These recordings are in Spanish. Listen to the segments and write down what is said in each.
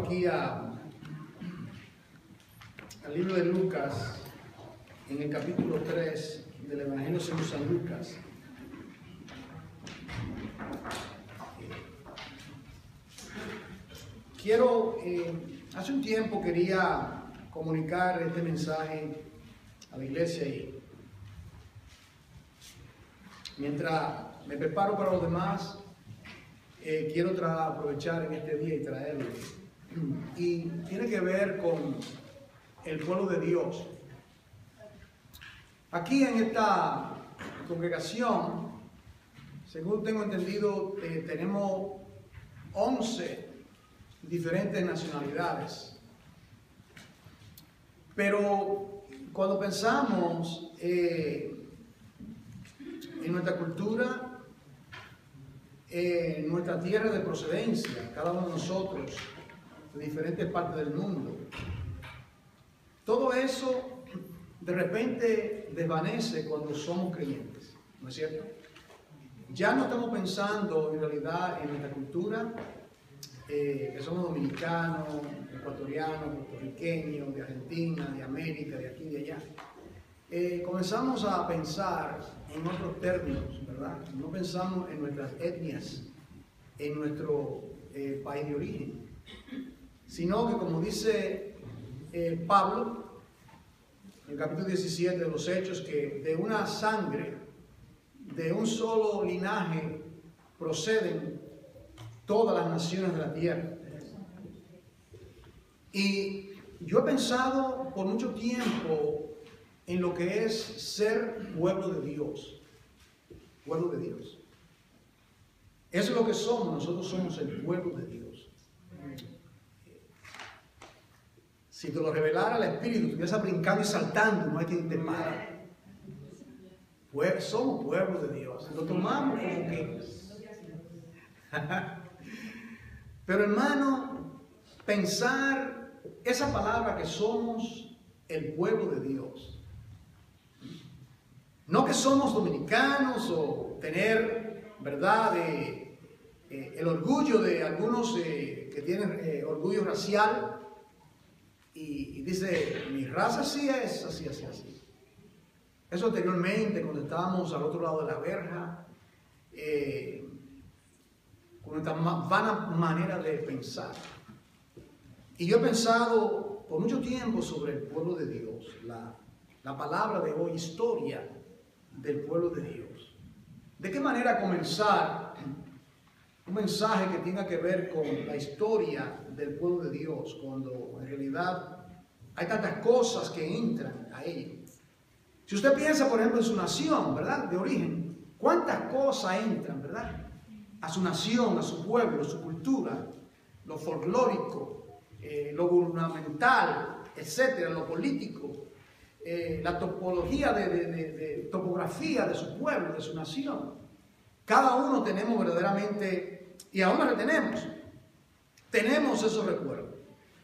aquí al libro de Lucas, en el capítulo 3 del Evangelio según San Lucas. Hace un tiempo quería comunicar este mensaje a la iglesia y mientras me preparo para los demás, quiero aprovechar en este día y traerlo. Y tiene que ver con el pueblo de Dios. Aquí en esta congregación, según tengo entendido, tenemos 11 diferentes nacionalidades. Pero cuando pensamos en nuestra cultura, en nuestra tierra de procedencia, cada uno de nosotros, de diferentes partes del mundo, todo eso de repente desvanece cuando somos creyentes, ¿no es cierto? Ya no estamos pensando en realidad en nuestra cultura, que somos dominicanos, ecuatorianos, puertorriqueños, de Argentina, de América, de aquí y de allá. Comenzamos a pensar en otros términos, ¿verdad? No pensamos en nuestras etnias, en nuestro país de origen, sino que, como dice Pablo, en el capítulo 17 de los Hechos, que de una sangre, de un solo linaje, proceden todas las naciones de la tierra. Y yo he pensado por mucho tiempo en lo que es ser pueblo de Dios. Pueblo de Dios. Eso es lo que somos. Nosotros somos el pueblo de Dios. Si te lo revelara el Espíritu, estuvieras brincando y saltando, no hay quien te para. Pues somos pueblo de Dios. Lo tomamos como que... Pero hermano, pensar esa palabra que somos el pueblo de Dios. No que somos dominicanos o tener, ¿verdad?, el orgullo de algunos que tienen orgullo racial y dice, mi raza sí es así, así, así. Eso anteriormente, cuando estábamos al otro lado de la verja, con nuestra vana manera de pensar. Y yo he pensado por mucho tiempo sobre el pueblo de Dios, la palabra de hoy, historia del pueblo de Dios. ¿De qué manera comenzar un mensaje que tenga que ver con la historia del pueblo de Dios, cuando en realidad hay tantas cosas que entran a ello? Si usted piensa, por ejemplo, en su nación, ¿verdad?, de origen, ¿cuántas cosas entran, verdad?, a su nación, a su pueblo, a su cultura, lo folclórico, lo gubernamental, etcétera, lo político, la topología de topografía de su pueblo, de su nación. Cada uno tenemos verdaderamente, y aún lo retenemos, tenemos esos recuerdos.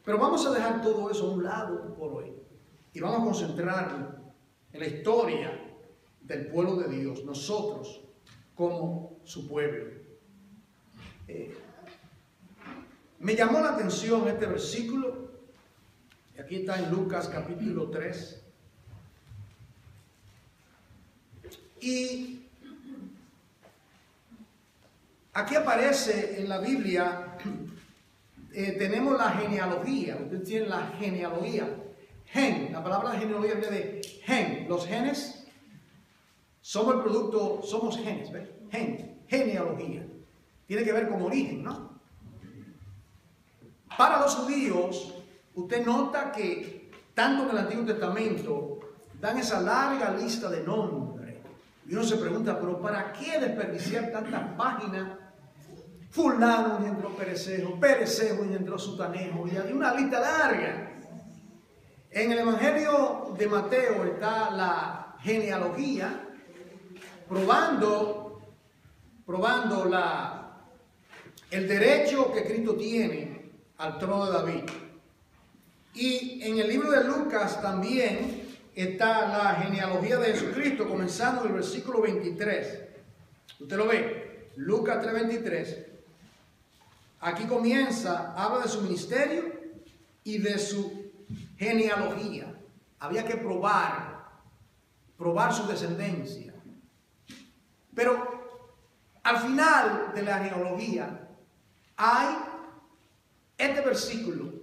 Pero vamos a dejar todo eso a un lado por hoy y vamos a concentrarnos en la historia del pueblo de Dios, nosotros como su pueblo. Me llamó la atención este versículo, aquí está en Lucas capítulo 3, y aquí aparece en la Biblia, tenemos la genealogía, usted tiene la genealogía, gen, la palabra genealogía viene de gen, los genes, somos el producto, somos genes, ¿ves? Genealogía, tiene que ver con origen, ¿no? Para los judíos, usted nota que tanto en el Antiguo Testamento dan esa larga lista de nombres. Y uno se pregunta, ¿pero para qué desperdiciar tantas páginas? Fulano engendró Perecejo, Perecejo engendró Sutanejo, y hay una lista larga. En el Evangelio de Mateo está la genealogía, probando el derecho que Cristo tiene al trono de David. Y en el libro de Lucas también está la genealogía de Jesucristo, comenzando en el versículo 23. Usted lo ve, Lucas 3:23. Aquí comienza, habla de su ministerio, y de su genealogía. Había que probar su descendencia. Pero al final de la genealogía hay este versículo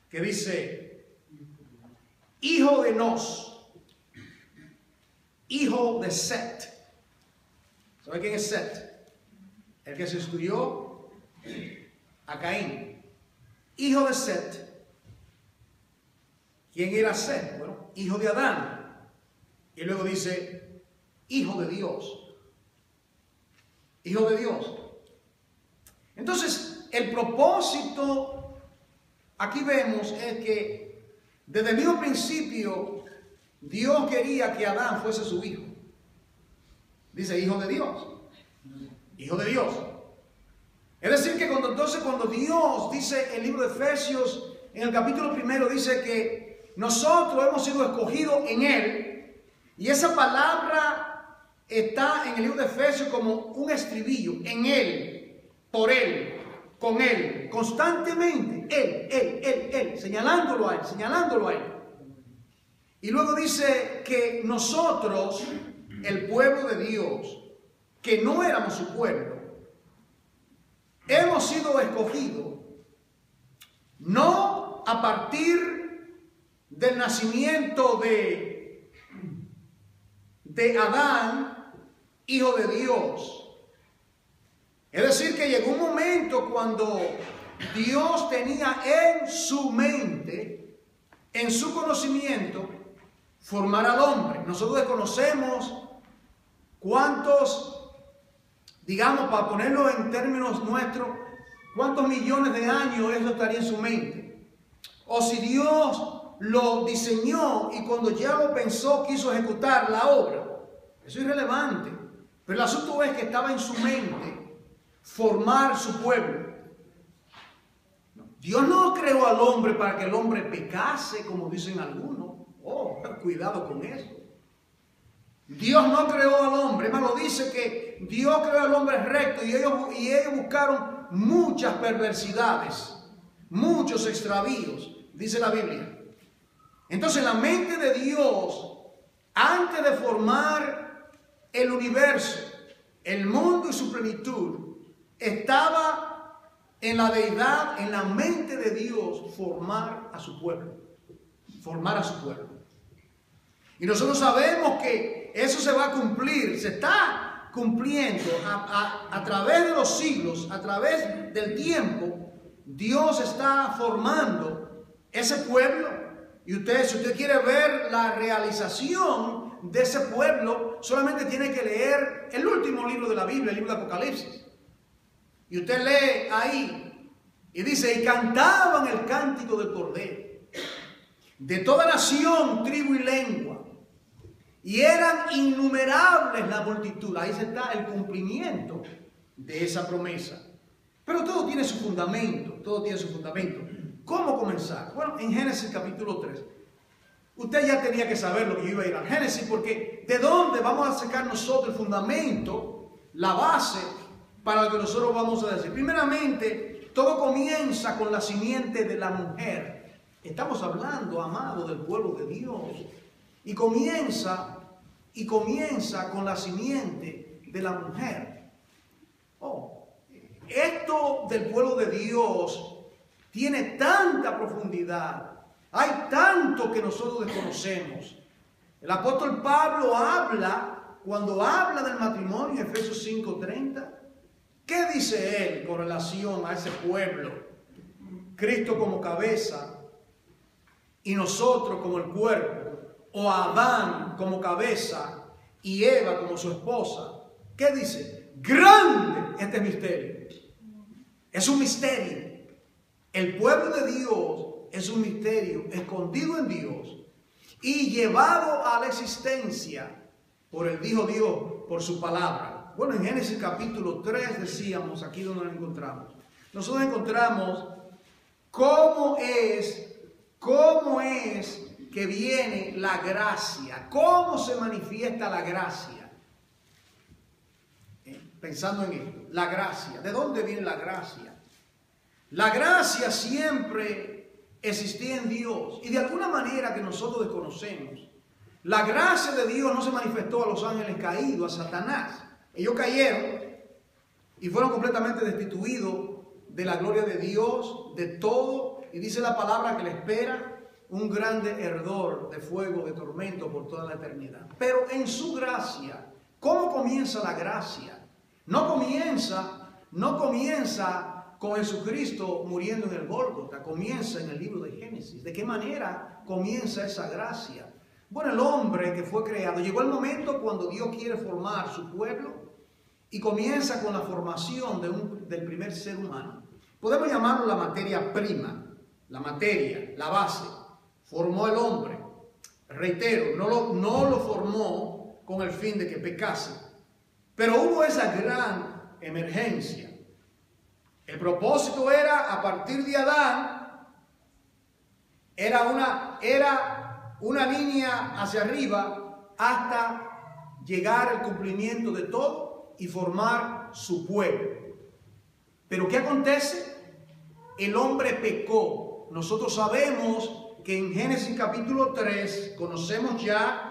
que dice: hijo de Nos, hijo de Set. ¿Sabe quién es Set? El que sustituyó a Caín. Hijo de Set. ¿Quién era Set? Bueno, hijo de Adán. Y luego dice, hijo de Dios. Hijo de Dios. Entonces, el propósito, aquí vemos, es que desde el mismo principio, Dios quería que Adán fuese su hijo. Dice, hijo de Dios. Hijo de Dios. Es decir, que cuando Dios dice en el libro de Efesios, en el capítulo 1, dice que nosotros hemos sido escogidos en Él, y esa palabra está en el libro de Efesios como un estribillo: en Él, por Él, con Él, constantemente, Él, señalándolo a Él. Y luego dice que nosotros, el pueblo de Dios, que no éramos su pueblo, hemos sido escogidos no a partir del nacimiento de Adán, hijo de Dios. Es decir, que llegó un momento cuando Dios tenía en su mente, en su conocimiento, formar al hombre. Nosotros desconocemos cuántos, digamos, para ponerlo en términos nuestros, cuántos millones de años eso estaría en su mente. O si Dios lo diseñó y cuando ya lo pensó quiso ejecutar la obra. Eso es irrelevante. Pero el asunto es que estaba en su mente formar su pueblo. Dios no creó al hombre para que el hombre pecase, como dicen algunos. Oh, cuidado con eso. Dios no creó al hombre. Es más, lo dice que Dios creó al hombre recto y ellos buscaron muchas perversidades, muchos extravíos, dice la Biblia. Entonces la mente de Dios, antes de formar el universo, el mundo y su plenitud, estaba en la deidad, en la mente de Dios, formar a su pueblo. Formar a su pueblo. Y nosotros sabemos que eso se va a cumplir, se está cumpliendo a través de los siglos, a través del tiempo. Dios está formando ese pueblo. Y usted, si usted quiere ver la realización de ese pueblo, solamente tiene que leer el último libro de la Biblia, el libro de Apocalipsis. Y usted lee ahí y dice, y cantaban el cántico del Cordero, de toda nación, tribu y lengua. Y eran innumerables la multitud. Ahí está el cumplimiento de esa promesa. Pero todo tiene su fundamento, todo tiene su fundamento. ¿Cómo comenzar? Bueno, en Génesis capítulo 3. Usted ya tenía que saber lo que iba a ir al Génesis, porque ¿de dónde vamos a sacar nosotros el fundamento, la base para lo que nosotros vamos a decir? Primeramente, todo comienza con la simiente de la mujer. Estamos hablando, amado, del pueblo de Dios. Y comienza con la simiente de la mujer. Esto del pueblo de Dios tiene tanta profundidad. Hay tanto que nosotros desconocemos. El apóstol Pablo cuando habla del matrimonio, en Efesios 5:30, ¿qué dice él con relación a ese pueblo? Cristo como cabeza y nosotros como el cuerpo. O Adán como cabeza y Eva como su esposa. ¿Qué dice? Grande este misterio. Es un misterio. El pueblo de Dios es un misterio escondido en Dios y llevado a la existencia por el Hijo Dios, por su palabra. Bueno, en Génesis capítulo 3 decíamos, aquí donde nos encontramos. Nosotros encontramos cómo es que viene la gracia, cómo se manifiesta la gracia. Pensando en esto, la gracia, ¿de dónde viene la gracia? La gracia siempre existía en Dios y de alguna manera que nosotros desconocemos, la gracia de Dios no se manifestó a los ángeles caídos, a Satanás. Ellos cayeron y fueron completamente destituidos de la gloria de Dios, de todo, y dice la palabra que le espera un grande ardor de fuego, de tormento por toda la eternidad. Pero en su gracia, ¿cómo comienza la gracia? No comienza con Jesucristo muriendo en el Gólgota, comienza en el libro de Génesis. ¿De qué manera comienza esa gracia? Bueno, el hombre que fue creado, llegó el momento cuando Dios quiere formar su pueblo y comienza con la formación del primer ser humano. Podemos llamarlo la materia prima, la materia, la base. Formó el hombre. Reitero, no lo formó con el fin de que pecase. Pero hubo esa gran emergencia. El propósito era, a partir de Adán, era una línea hacia arriba hasta llegar al cumplimiento de todo y formar su pueblo. Pero ¿qué acontece? El hombre pecó. Nosotros sabemos que en Génesis capítulo 3 conocemos ya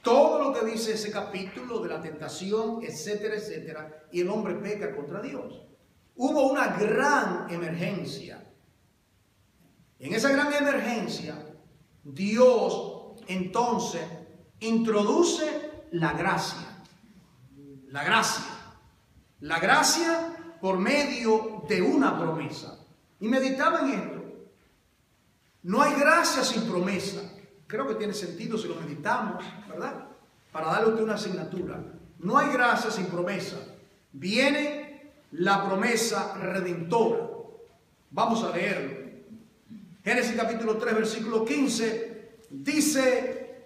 todo lo que dice ese capítulo de la tentación, etcétera, etcétera, y el hombre peca contra Dios. Hubo una gran emergencia. En esa gran emergencia, Dios entonces introduce la gracia. La gracia. La gracia por medio de una promesa. Y meditaba en esto. No hay gracia sin promesa. Creo que tiene sentido si lo meditamos, ¿verdad? Para darle a usted una asignatura. No hay gracia sin promesa. Viene la promesa redentora. Vamos a leerlo. Génesis capítulo 3, versículo 15, dice,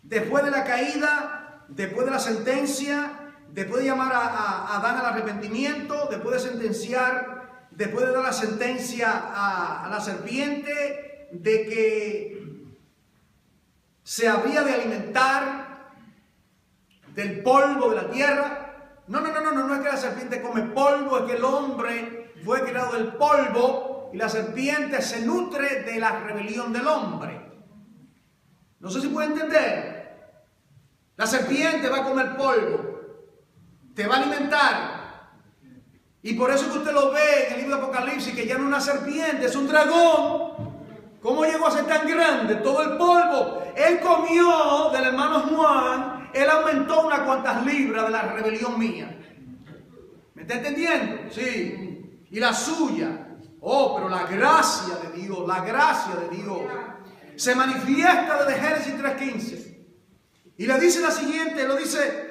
después de la caída, después de la sentencia, después de llamar a Adán al arrepentimiento, después de sentenciar, después de dar la sentencia a la serpiente, de que se habría de alimentar del polvo de la tierra. No es que la serpiente come polvo, es que el hombre fue creado del polvo y la serpiente se nutre de la rebelión del hombre. No sé si puede entender. La serpiente va a comer polvo, te va a alimentar. Y por eso que usted lo ve en el libro de Apocalipsis, que ya no es una serpiente, es un dragón. ¿Cómo llegó a ser tan grande? Todo el polvo. Él comió del hermano Juan, él aumentó unas cuantas libras de la rebelión mía. ¿Me está entendiendo? Sí. Y la suya. Oh, pero la gracia de Dios se manifiesta desde Génesis 3:15. Y le dice la siguiente, dice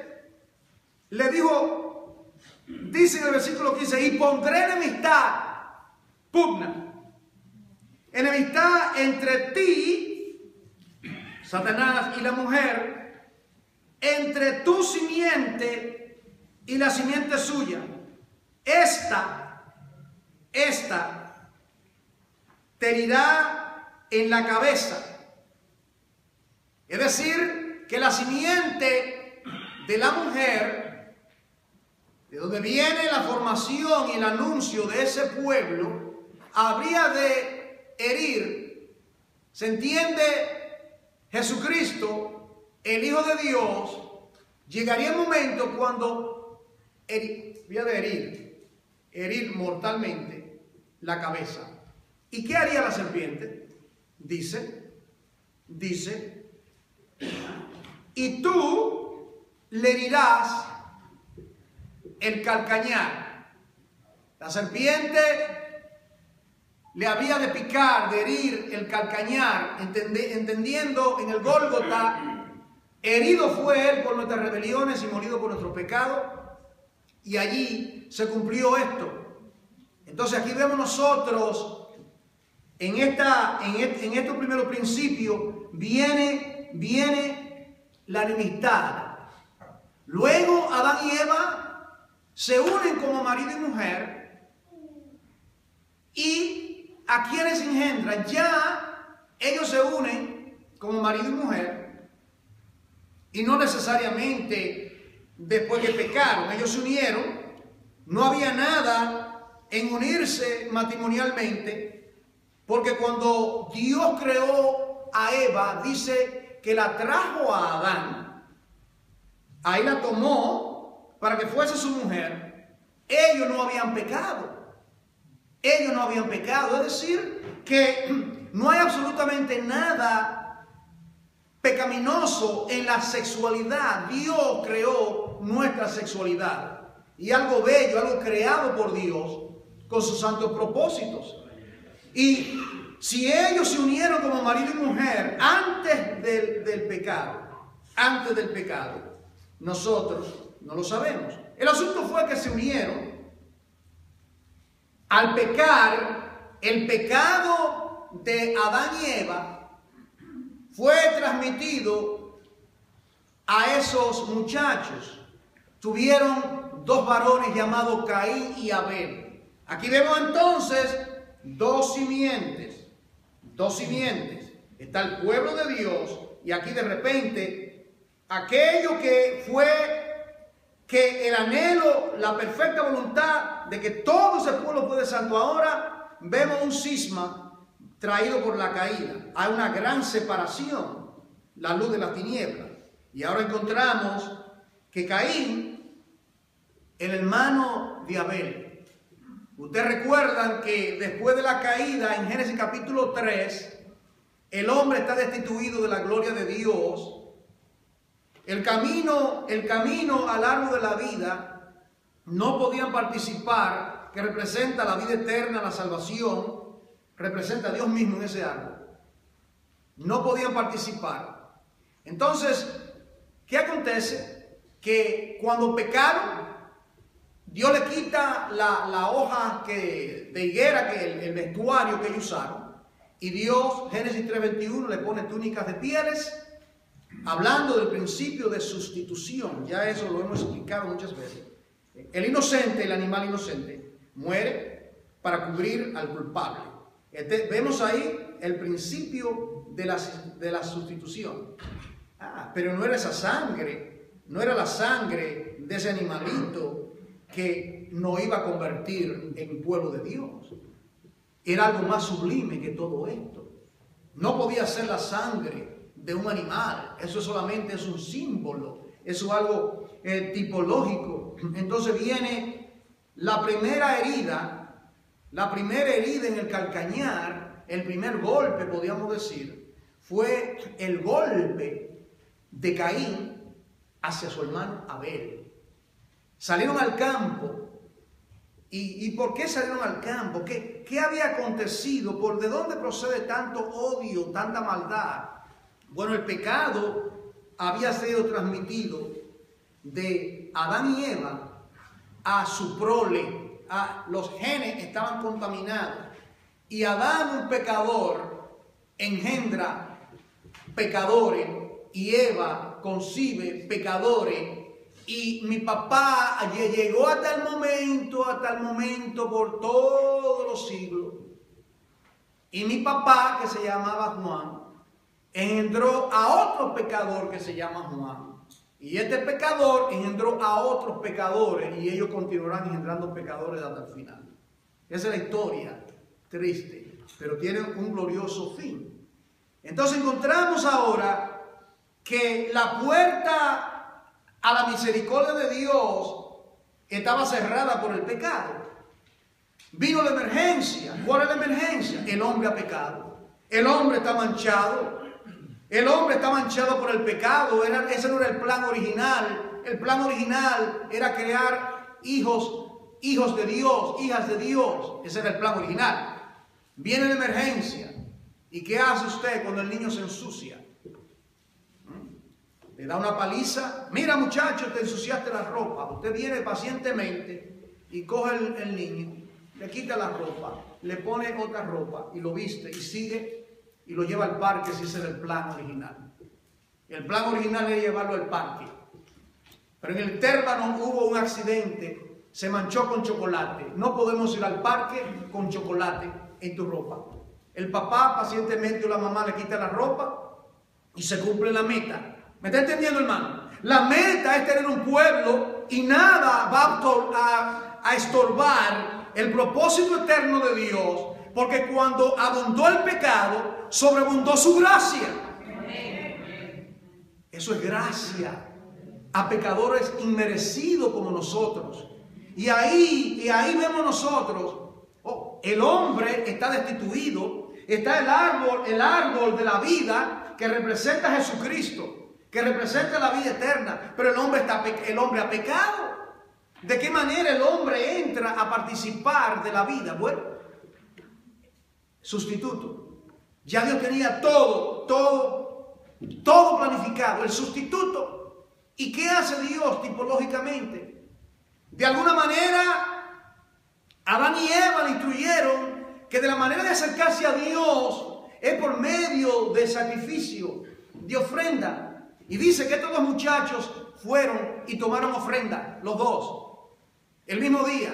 en el versículo 15, y pondré enemistad, pugna, enemistad entre ti, Satanás, y la mujer, entre tu simiente y la simiente suya. Esta te herirá en la cabeza. Es decir, que la simiente de la mujer, de donde viene la formación y el anuncio de ese pueblo, habría de herir. ¿Se entiende? Jesucristo, el Hijo de Dios, llegaría el momento cuando habría de herir mortalmente la cabeza. ¿Y qué haría la serpiente? Dice, y tú le herirás el calcañar. La serpiente le había de picar, de herir el calcañar, entendiendo en el Gólgota, herido fue él por nuestras rebeliones y molido por nuestro pecado, y allí se cumplió esto. Entonces aquí vemos nosotros, en estos primeros principios, viene la enemistad. Luego Adán y Eva se unen como marido y mujer. ¿Y a quienes engendran? Ya ellos se unen como marido y mujer. Y no necesariamente después que pecaron. Ellos se unieron. No había nada en unirse matrimonialmente Porque cuando Dios creó a Eva, dice que la trajo a Adán. Ahí la tomó para que fuese su mujer. Ellos no habían pecado. Ellos no habían pecado. Es decir, que no hay absolutamente nada pecaminoso en la sexualidad. Dios creó nuestra sexualidad. Y algo bello, algo creado por Dios con sus santos propósitos. Y si ellos se unieron como marido y mujer antes del pecado, nosotros no lo sabemos. El asunto fue que se unieron. Al pecar, el pecado de Adán y Eva fue transmitido a esos muchachos. Tuvieron dos varones llamados Caín y Abel. Aquí vemos entonces dos simientes. Está el pueblo de Dios y aquí de repente aquello que fue que el anhelo, la perfecta voluntad de que todo ese pueblo fuese santo. Ahora vemos un cisma traído por la caída. Hay una gran separación, la luz de las tinieblas. Y ahora encontramos que Caín, el hermano de Abel. Ustedes recuerdan que después de la caída en Génesis capítulo 3, el hombre está destituido de la gloria de Dios. El camino al árbol de la vida no podían participar, que representa la vida eterna, la salvación, representa a Dios mismo en ese árbol. No podían participar. Entonces, ¿qué acontece? Que cuando pecaron, Dios le quita la hoja de higuera, que el vestuario que ellos usaron, y Dios, Génesis 3:21, le pone túnicas de pieles, hablando del principio de sustitución. Ya eso lo hemos explicado muchas veces. El inocente, el animal inocente, muere para cubrir al culpable. Vemos ahí el principio de la sustitución. Pero no era esa sangre, no era la sangre de ese animalito que nos iba a convertir en pueblo de Dios. Era algo más sublime que todo esto. No podía ser la sangre de un animal. Eso solamente es un símbolo. Eso es algo tipológico. Entonces viene la primera herida en el calcañar, el primer golpe, podríamos decir, fue el golpe de Caín hacia su hermano Abel. Salieron al campo. ¿Y por qué salieron al campo? ¿Qué había acontecido? ¿De dónde procede tanto odio, tanta maldad? Bueno, el pecado había sido transmitido de Adán y Eva a su prole. Los genes estaban contaminados. Y Adán, un pecador, engendra pecadores. Y Eva concibe pecadores. Y mi papá llegó hasta el momento por todos los siglos. Y mi papá, que se llamaba Juan, engendró a otro pecador que se llama Juan. Y este pecador engendró a otros pecadores y ellos continuarán engendrando pecadores hasta el final. Esa es la historia, triste, pero tiene un glorioso fin. Entonces encontramos ahora que la puerta a la misericordia de Dios estaba cerrada por el pecado. Vino la emergencia. ¿Cuál es la emergencia? El hombre ha pecado. El hombre está manchado. El hombre está manchado por el pecado. Ese no era el plan original. El plan original era crear hijos de Dios, hijas de Dios. Ese era el plan original. Viene la emergencia. ¿Y qué hace usted cuando el niño se ensucia? Le da una paliza. Mira, muchacho, te ensuciaste la ropa. Usted viene pacientemente y coge el niño, le quita la ropa, le pone otra ropa y lo viste y sigue y lo lleva al parque. Si ese era el plan original. El plan original era llevarlo al parque. Pero en el Térmano hubo un accidente, se manchó con chocolate. No podemos ir al parque con chocolate en tu ropa. El papá pacientemente o la mamá le quita la ropa y se cumple la meta. ¿Me está entendiendo, hermano? La meta es tener un pueblo y nada va a estorbar el propósito eterno de Dios Porque cuando abundó el pecado, sobreabundó su gracia. Eso es gracia a pecadores inmerecidos como nosotros. Y ahí vemos nosotros, el hombre está destituido, está el árbol de la vida que representa a Jesucristo, que representa la vida eterna, pero el hombre ha pecado. ¿De qué manera el hombre entra a participar de la vida? Bueno, sustituto. Ya Dios tenía todo planificado, el sustituto. ¿Y qué hace Dios tipológicamente? De alguna manera, Adán y Eva le instruyeron que de la manera de acercarse a Dios es por medio de sacrificio, de ofrenda. Y dice que estos dos muchachos fueron y tomaron ofrenda, los dos, el mismo día.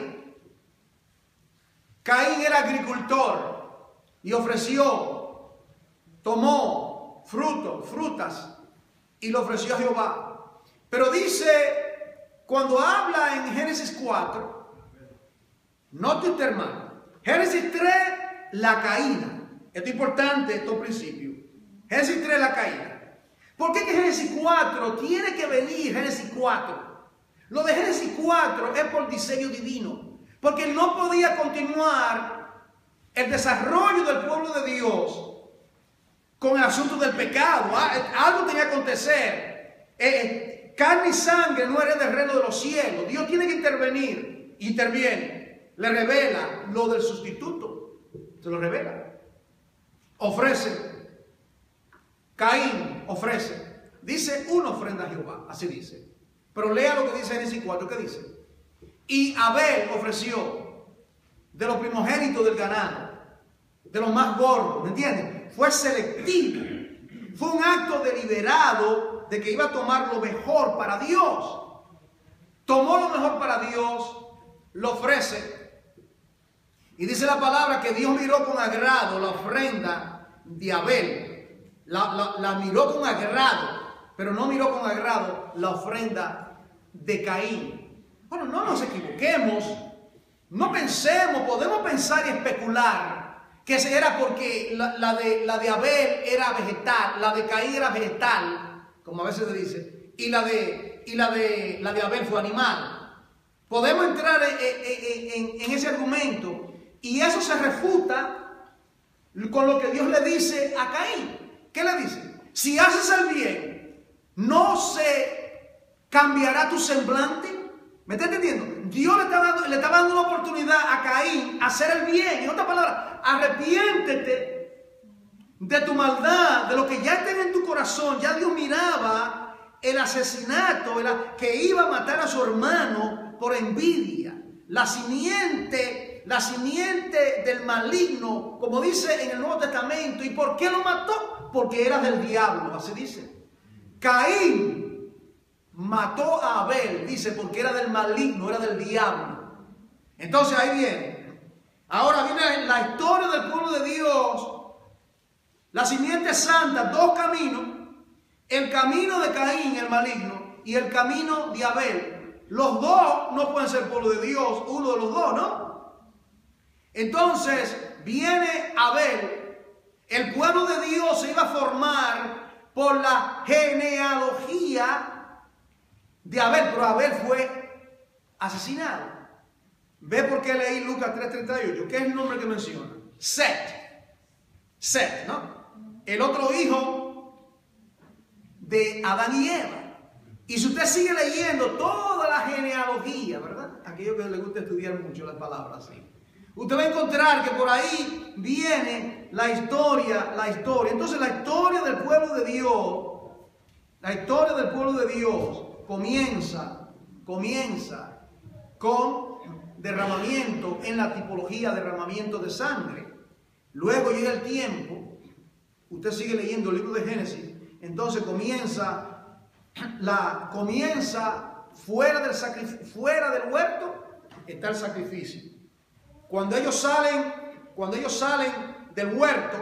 Caín era agricultor y tomó frutas y lo ofreció a Jehová. Pero dice, cuando habla en Génesis 4, note usted, hermano, Génesis 3, la caída. Esto es importante, estos principios. Génesis 3, la caída. ¿Por qué que Génesis 4 tiene que venir Génesis 4? Lo de Génesis 4 es por diseño divino. Porque no podía continuar el desarrollo del pueblo de Dios con el asunto del pecado. Algo tenía que acontecer. Carne y sangre no era del reino de los cielos. Dios tiene que intervenir. Interviene. Le revela lo del sustituto. Se lo revela. Ofrece. Caín ofrece. Dice una ofrenda a Jehová. Así dice. Pero lea lo que dice Génesis 4. ¿Qué dice? Y Abel ofreció de los primogénitos del ganado. De los más gordos. ¿Me entienden? Fue selectivo. Fue un acto deliberado de que iba a tomar lo mejor para Dios. Tomó lo mejor para Dios, lo ofrece. Y dice la palabra que Dios miró con agrado la ofrenda de Abel. La miró con agrado, pero no miró con agrado la ofrenda de Caín. Bueno, no nos equivoquemos. No pensemos, podemos pensar y especular que era porque la de Abel era vegetal, la de Caín era vegetal, como a veces se dice, y la de Abel fue animal. Podemos entrar en ese argumento y eso se refuta con lo que Dios le dice a Caín. ¿Qué le dice? Si haces el bien, ¿no se cambiará tu semblante? ¿Me está entendiendo? Dios le está dando una oportunidad a Caín a hacer el bien. En otras palabras, arrepiéntete de tu maldad, de lo que ya está en tu corazón. Ya Dios miraba el asesinato, que iba a matar a su hermano por envidia. La simiente del maligno, como dice en el Nuevo Testamento. ¿Y por qué lo mató? Porque era del diablo, así dice. Caín mató a Abel, dice, porque era del maligno, era del diablo. Entonces ahí viene. Ahora viene la historia del pueblo de Dios. La simiente santa, dos caminos. El camino de Caín, el maligno, y el camino de Abel. Los dos no pueden ser pueblo de Dios, uno de los dos, ¿no? Entonces viene Abel. El pueblo de Dios se iba a formar por la genealogía de Abel, pero Abel fue asesinado. ¿Ve por qué leí Lucas 3:38? ¿Qué es el nombre que menciona? Set, ¿no? El otro hijo de Adán y Eva. Y si usted sigue leyendo toda la genealogía, ¿verdad? Aquellos que les gusta estudiar mucho las palabras así, usted va a encontrar que por ahí viene la historia. Entonces la historia del pueblo de Dios, comienza con derramamiento en la tipología, derramamiento de sangre. Luego llega el tiempo, usted sigue leyendo el libro de Génesis, entonces comienza fuera del huerto está el sacrificio. Cuando ellos salen del huerto,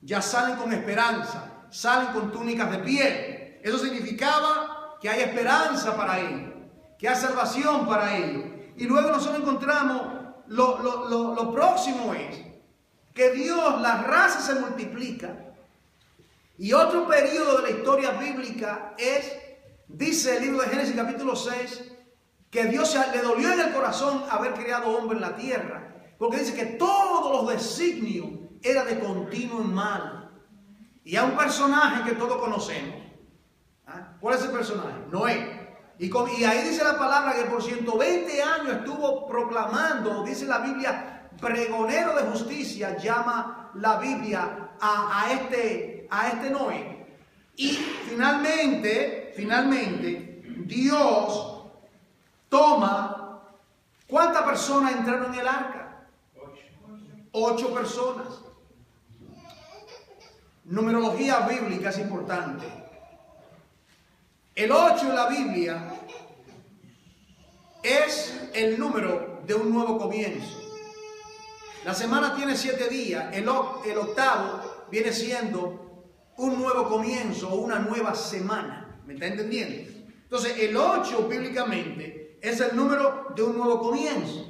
ya salen con esperanza, salen con túnicas de piel. Eso significaba que hay esperanza para ellos, que hay salvación para ellos. Y luego nosotros encontramos, lo próximo es que Dios, la raza se multiplica. Y otro periodo de la historia bíblica es, dice el libro de Génesis capítulo 6, que Dios le dolió en el corazón haber creado hombre en la tierra. Porque dice que todos los designios eran de continuo en mal. Y hay un personaje que todos conocemos. ¿Ah? ¿Cuál es el personaje? Noé. Y ahí dice la palabra que por 120 años estuvo proclamando, dice la Biblia, pregonero de justicia, llama la Biblia a este Noé. Y finalmente, Dios toma, ¿cuántas personas entraron en el arca? 8 personas. Numerología bíblica es importante. El 8 en la Biblia es el número de un nuevo comienzo. La semana tiene 7 días. El octavo viene siendo un nuevo comienzo o una nueva semana. ¿Me está entendiendo? Entonces, el 8 bíblicamente es el número de un nuevo comienzo.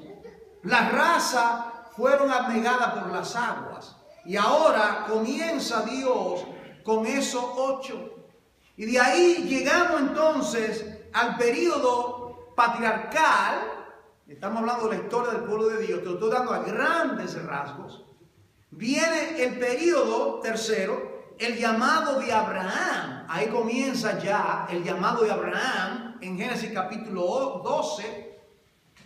La raza fueron abnegadas por las aguas. Y ahora comienza Dios con esos 8. Y de ahí llegamos entonces al periodo patriarcal. Estamos hablando de la historia del pueblo de Dios. Te lo estoy dando a grandes rasgos. Viene el periodo tercero, el llamado de Abraham. Ahí comienza ya el llamado de Abraham en Génesis capítulo 12.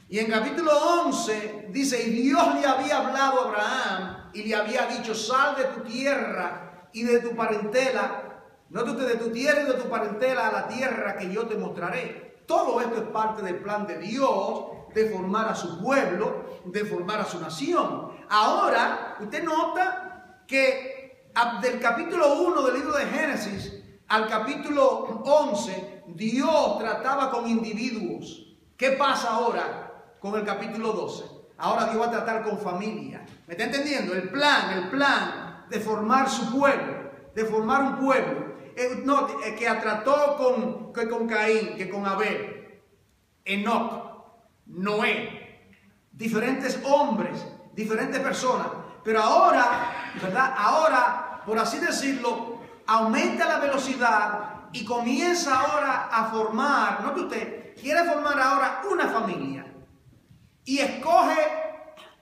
Y en capítulo 11 dice, y Dios le había hablado a Abraham y le había dicho, sal de tu tierra y de tu parentela, de tu tierra y de tu parentela a la tierra que yo te mostraré. Todo esto es parte del plan de Dios de formar a su pueblo, de formar a su nación. Ahora, usted nota que del capítulo 1 del libro de Génesis al capítulo 11, Dios trataba con individuos. ¿Qué pasa ahora con el capítulo 12? Ahora Dios va a tratar con familia. ¿Me está entendiendo? El plan de formar su pueblo, de formar un pueblo. Que trató con Caín, que con Abel, Enoc, Noé, diferentes hombres, diferentes personas. Pero ahora, ¿verdad? Ahora, por así decirlo, aumenta la velocidad y comienza ahora a formar, no que usted quiere formar ahora una familia y escoge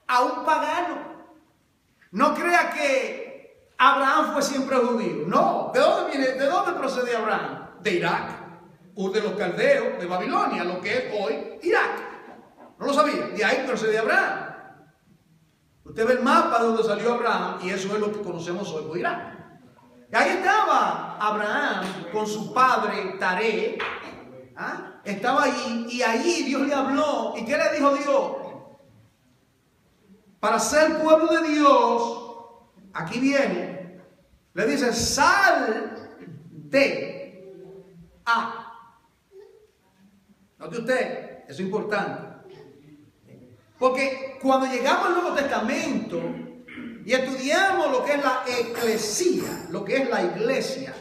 a un pagano. No crea que Abraham fue siempre judío. No. ¿De dónde viene? ¿De dónde procede Abraham? De Irak, o de los caldeos, de Babilonia, lo que es hoy Irak. No lo sabía. De ahí procede Abraham. Usted ve el mapa de donde salió Abraham y eso es lo que conocemos hoy por Irak. Y ahí estaba Abraham con su padre Taré. ¿Ah? Estaba allí y allí Dios le habló. ¿Y qué le dijo Dios? Para ser pueblo de Dios, aquí viene, le dice, sal de a. Note usted, eso es importante. Porque cuando llegamos al Nuevo Testamento y estudiamos lo que es la eclesía, lo que es la iglesia,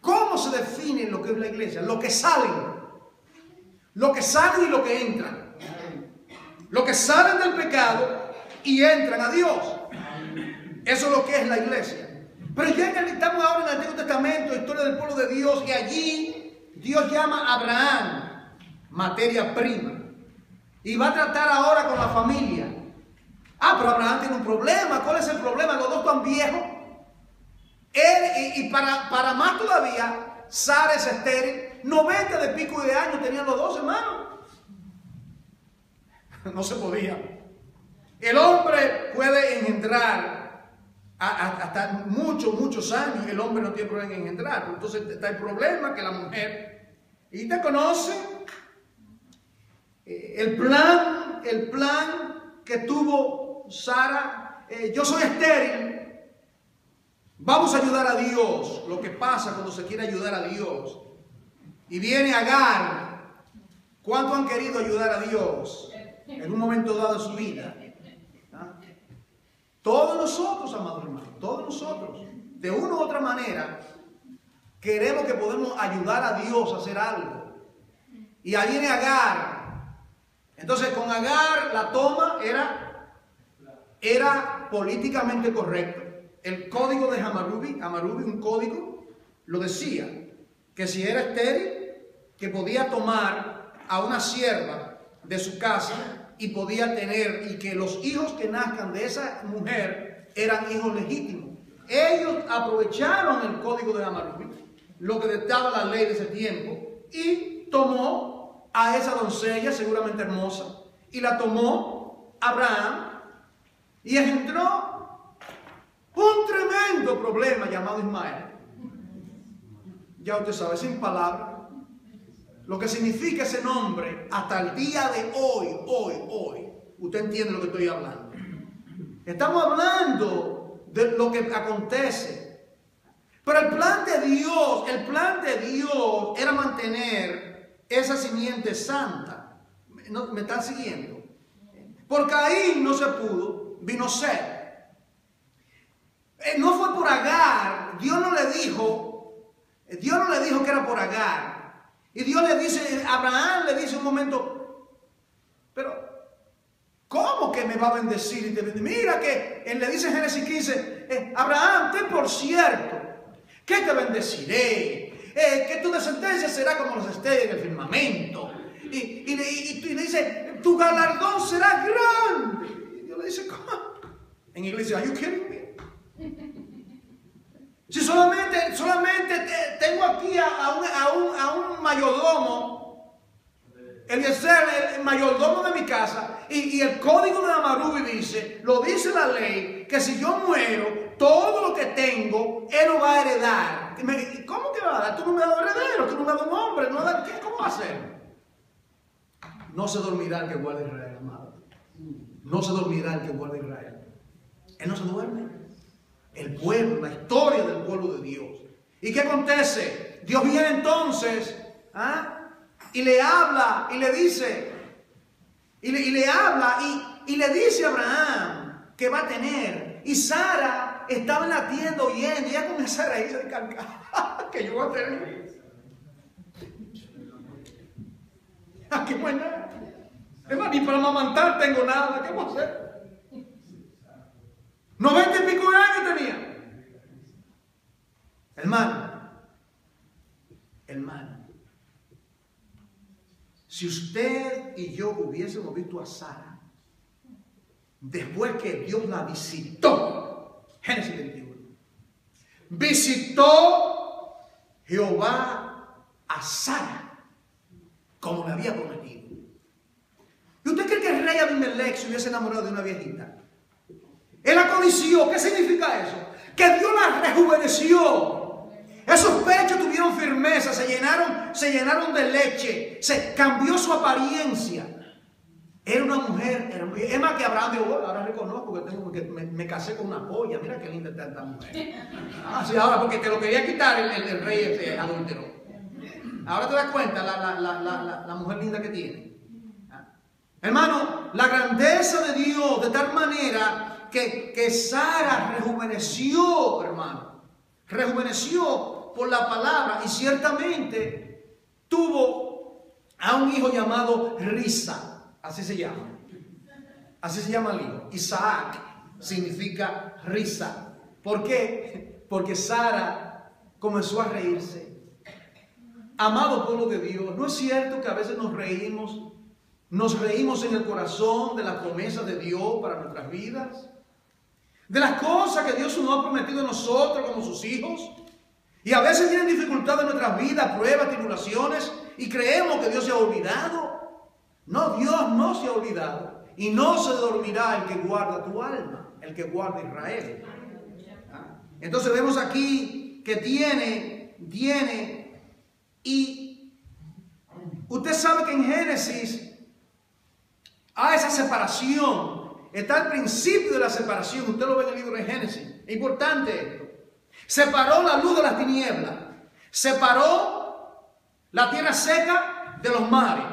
¿cómo se define lo que es la iglesia? Lo que salen y lo que entran. Lo que salen del pecado y entran a Dios. Eso es lo que es la iglesia. Pero ya estamos ahora en el Antiguo Testamento, historia del pueblo de Dios, y allí Dios llama a Abraham, materia prima. Y va a tratar ahora con la familia. Ah, pero Abraham tiene un problema. ¿Cuál es el problema? Los dos están viejos. Él, y para más todavía, Sara es estéril. 90 de pico de años tenían los dos hermanos. No se podía. El hombre puede engendrar hasta muchos años. El hombre no tiene problema en engendrar. Entonces está el problema que la mujer. Y te conoce. El plan que tuvo Sara, yo soy estéril, vamos a ayudar a Dios. Lo que pasa cuando se quiere ayudar a Dios y viene Agar. ¿Cuánto han querido ayudar a Dios en un momento dado de su vida? ¿Ah? Todos nosotros, amados hermanos, todos nosotros, de una u otra manera, queremos que podemos ayudar a Dios a hacer algo. Y ahí viene Agar. Entonces con Agar la toma era políticamente correcto. El código de Hammurabi, un código, lo decía, que si era estéril, que podía tomar a una sierva de su casa y podía tener, y que los hijos que nazcan de esa mujer eran hijos legítimos. Ellos aprovecharon el código de Hammurabi, lo que dictaba la ley de ese tiempo, y tomó a esa doncella, seguramente hermosa, y la tomó Abraham, y engendró un tremendo problema llamado Ismael. Ya usted sabe, sin palabras, lo que significa ese nombre hasta el día de hoy. Usted entiende lo que estoy hablando. Estamos hablando de lo que acontece. Pero el plan de Dios era mantener esa simiente santa. ¿Me están siguiendo? Porque ahí no se pudo, vino Set. No fue por Agar. Dios no le dijo que era por Agar. Y Dios le dice, Abraham le dice un momento, pero ¿cómo que me va a bendecir? Y te bendice? Mira que él le dice en Génesis 15, Abraham, ten por cierto que te bendeciré, que tu descendencia será como los estrellas del firmamento. Y le dice, tu galardón será grande. Y Dios le dice, ¿cómo? En inglés, ¿are you kidding me? Si solamente tengo aquí a un mayordomo, Eliezer, el mayordomo de mi casa, y el código de Hammurabi dice, lo dice la ley, que si yo muero, todo lo que tengo, él lo va a heredar. ¿Cómo que va a dar? Tú no me das un heredero, tú no me das un hombre, ¿cómo va a ser? No se dormirá el que guarda Israel, amado. No se dormirá el que guarda Israel. Él no se duerme. El pueblo, la historia del pueblo de Dios. ¿Y qué acontece? Dios viene entonces y le habla y le dice y le habla y le dice a Abraham que va a tener. Y Sara estaba en la tienda oyendo, y ella comienza a reírse de carcajada que yo voy a tener. ¿Qué buena? Es más, ni para amamantar tengo nada. ¿Qué voy a hacer? 90 y pico de años tenía. Hermano, si usted y yo hubiésemos visto a Sara después que Dios la visitó, Génesis 21, visitó Jehová a Sara como le había prometido. ¿Y usted cree que el rey Abimelech se hubiese enamorado de una viejita? Él la codició. ¿Qué significa eso? Que Dios la rejuveneció. Esos pechos tuvieron firmeza, se llenaron de leche, se cambió su apariencia. Era una mujer hermosa. Es más que Abraham dijo, bueno, ahora reconozco que me casé con una polla. Mira qué linda está esta mujer. Sí, ahora porque te lo quería quitar el rey adúltero. Ahora te das cuenta la mujer linda que tiene. Hermano, la grandeza de Dios de tal manera que Sara rejuveneció, hermano. Rejuveneció por la palabra y ciertamente tuvo a un hijo llamado Risa. Así se llama. Así se llama el hijo. Isaac significa risa. ¿Por qué? Porque Sara comenzó a reírse. Amado pueblo de Dios, ¿no es cierto que a veces nos reímos? Nos reímos en el corazón de la promesa de Dios para nuestras vidas, de las cosas que Dios nos ha prometido a nosotros como sus hijos. Y a veces vienen dificultades en nuestras vidas, pruebas, tribulaciones, y creemos que Dios se ha olvidado. No, Dios no se ha olvidado. Y no se dormirá el que guarda tu alma, el que guarda Israel. Entonces vemos aquí que tiene, y usted sabe que en Génesis hay esa separación. Está el principio de la separación. Usted lo ve en el libro de Génesis. Es importante esto. Separó la luz de las tinieblas. Separó la tierra seca de los mares.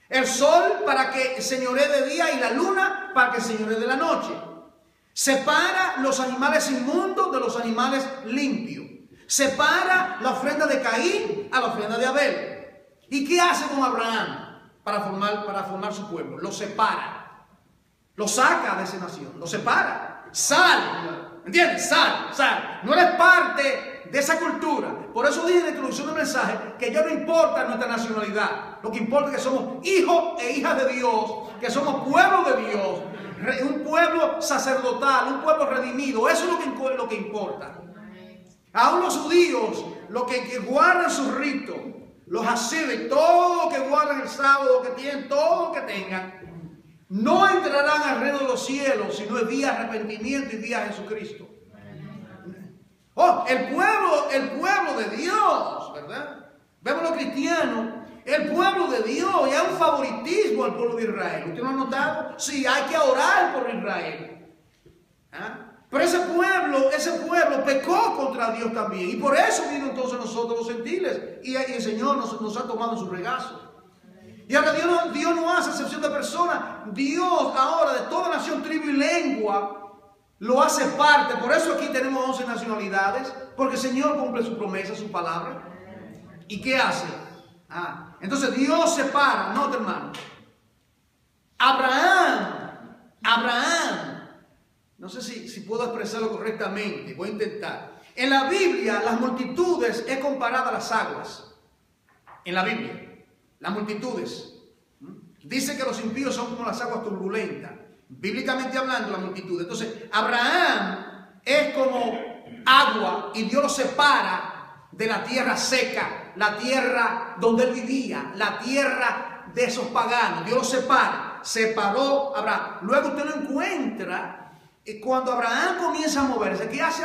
El sol para que señoree de día y la luna para que señoree de la noche. Separa los animales inmundos de los animales limpios. Separa la ofrenda de Caín a la ofrenda de Abel. ¿Y qué hace con Abraham para formar su pueblo? Lo separa. Lo saca de esa nación. Lo separa. Sal. ¿Entiendes? Sal, sal. No eres parte de esa cultura. Por eso dije en la introducción del mensaje que ya no importa nuestra nacionalidad. Lo que importa es que somos hijos e hijas de Dios, que somos pueblo de Dios, un pueblo sacerdotal, un pueblo redimido. Eso es lo que importa. Aún los judíos, los que guardan sus ritos, los hasidim, todo lo que guardan el sábado, que tienen todo lo que tengan, no entrarán al reino de los cielos, sino el día de arrepentimiento y día de Jesucristo. Oh, el pueblo de Dios, ¿verdad? Vemos los cristianos, el pueblo de Dios, y hay un favoritismo al pueblo de Israel. ¿Usted no ha notado? Sí, hay que orar por Israel. ¿Ah? Pero ese pueblo pecó contra Dios también. Y por eso vino entonces nosotros los gentiles. Y el Señor nos ha tomado en su regazo. Y ahora Dios no hace excepción de personas. Dios ahora de toda nación, tribu y lengua lo hace parte. Por eso aquí tenemos 11 nacionalidades. Porque el Señor cumple su promesa, su palabra. ¿Y qué hace? Entonces Dios separa. No, hermano. Abraham. No sé si puedo expresarlo correctamente. Voy a intentar. En la Biblia, las multitudes es comparada a las aguas. En la Biblia. Las multitudes. Dice que los impíos son como las aguas turbulentas. Bíblicamente hablando, la multitud. Entonces, Abraham es como agua y Dios lo separa de la tierra seca, la tierra donde él vivía, la tierra de esos paganos. Dios lo separa. Separó a Abraham. Luego usted lo encuentra cuando Abraham comienza a moverse. ¿Qué hace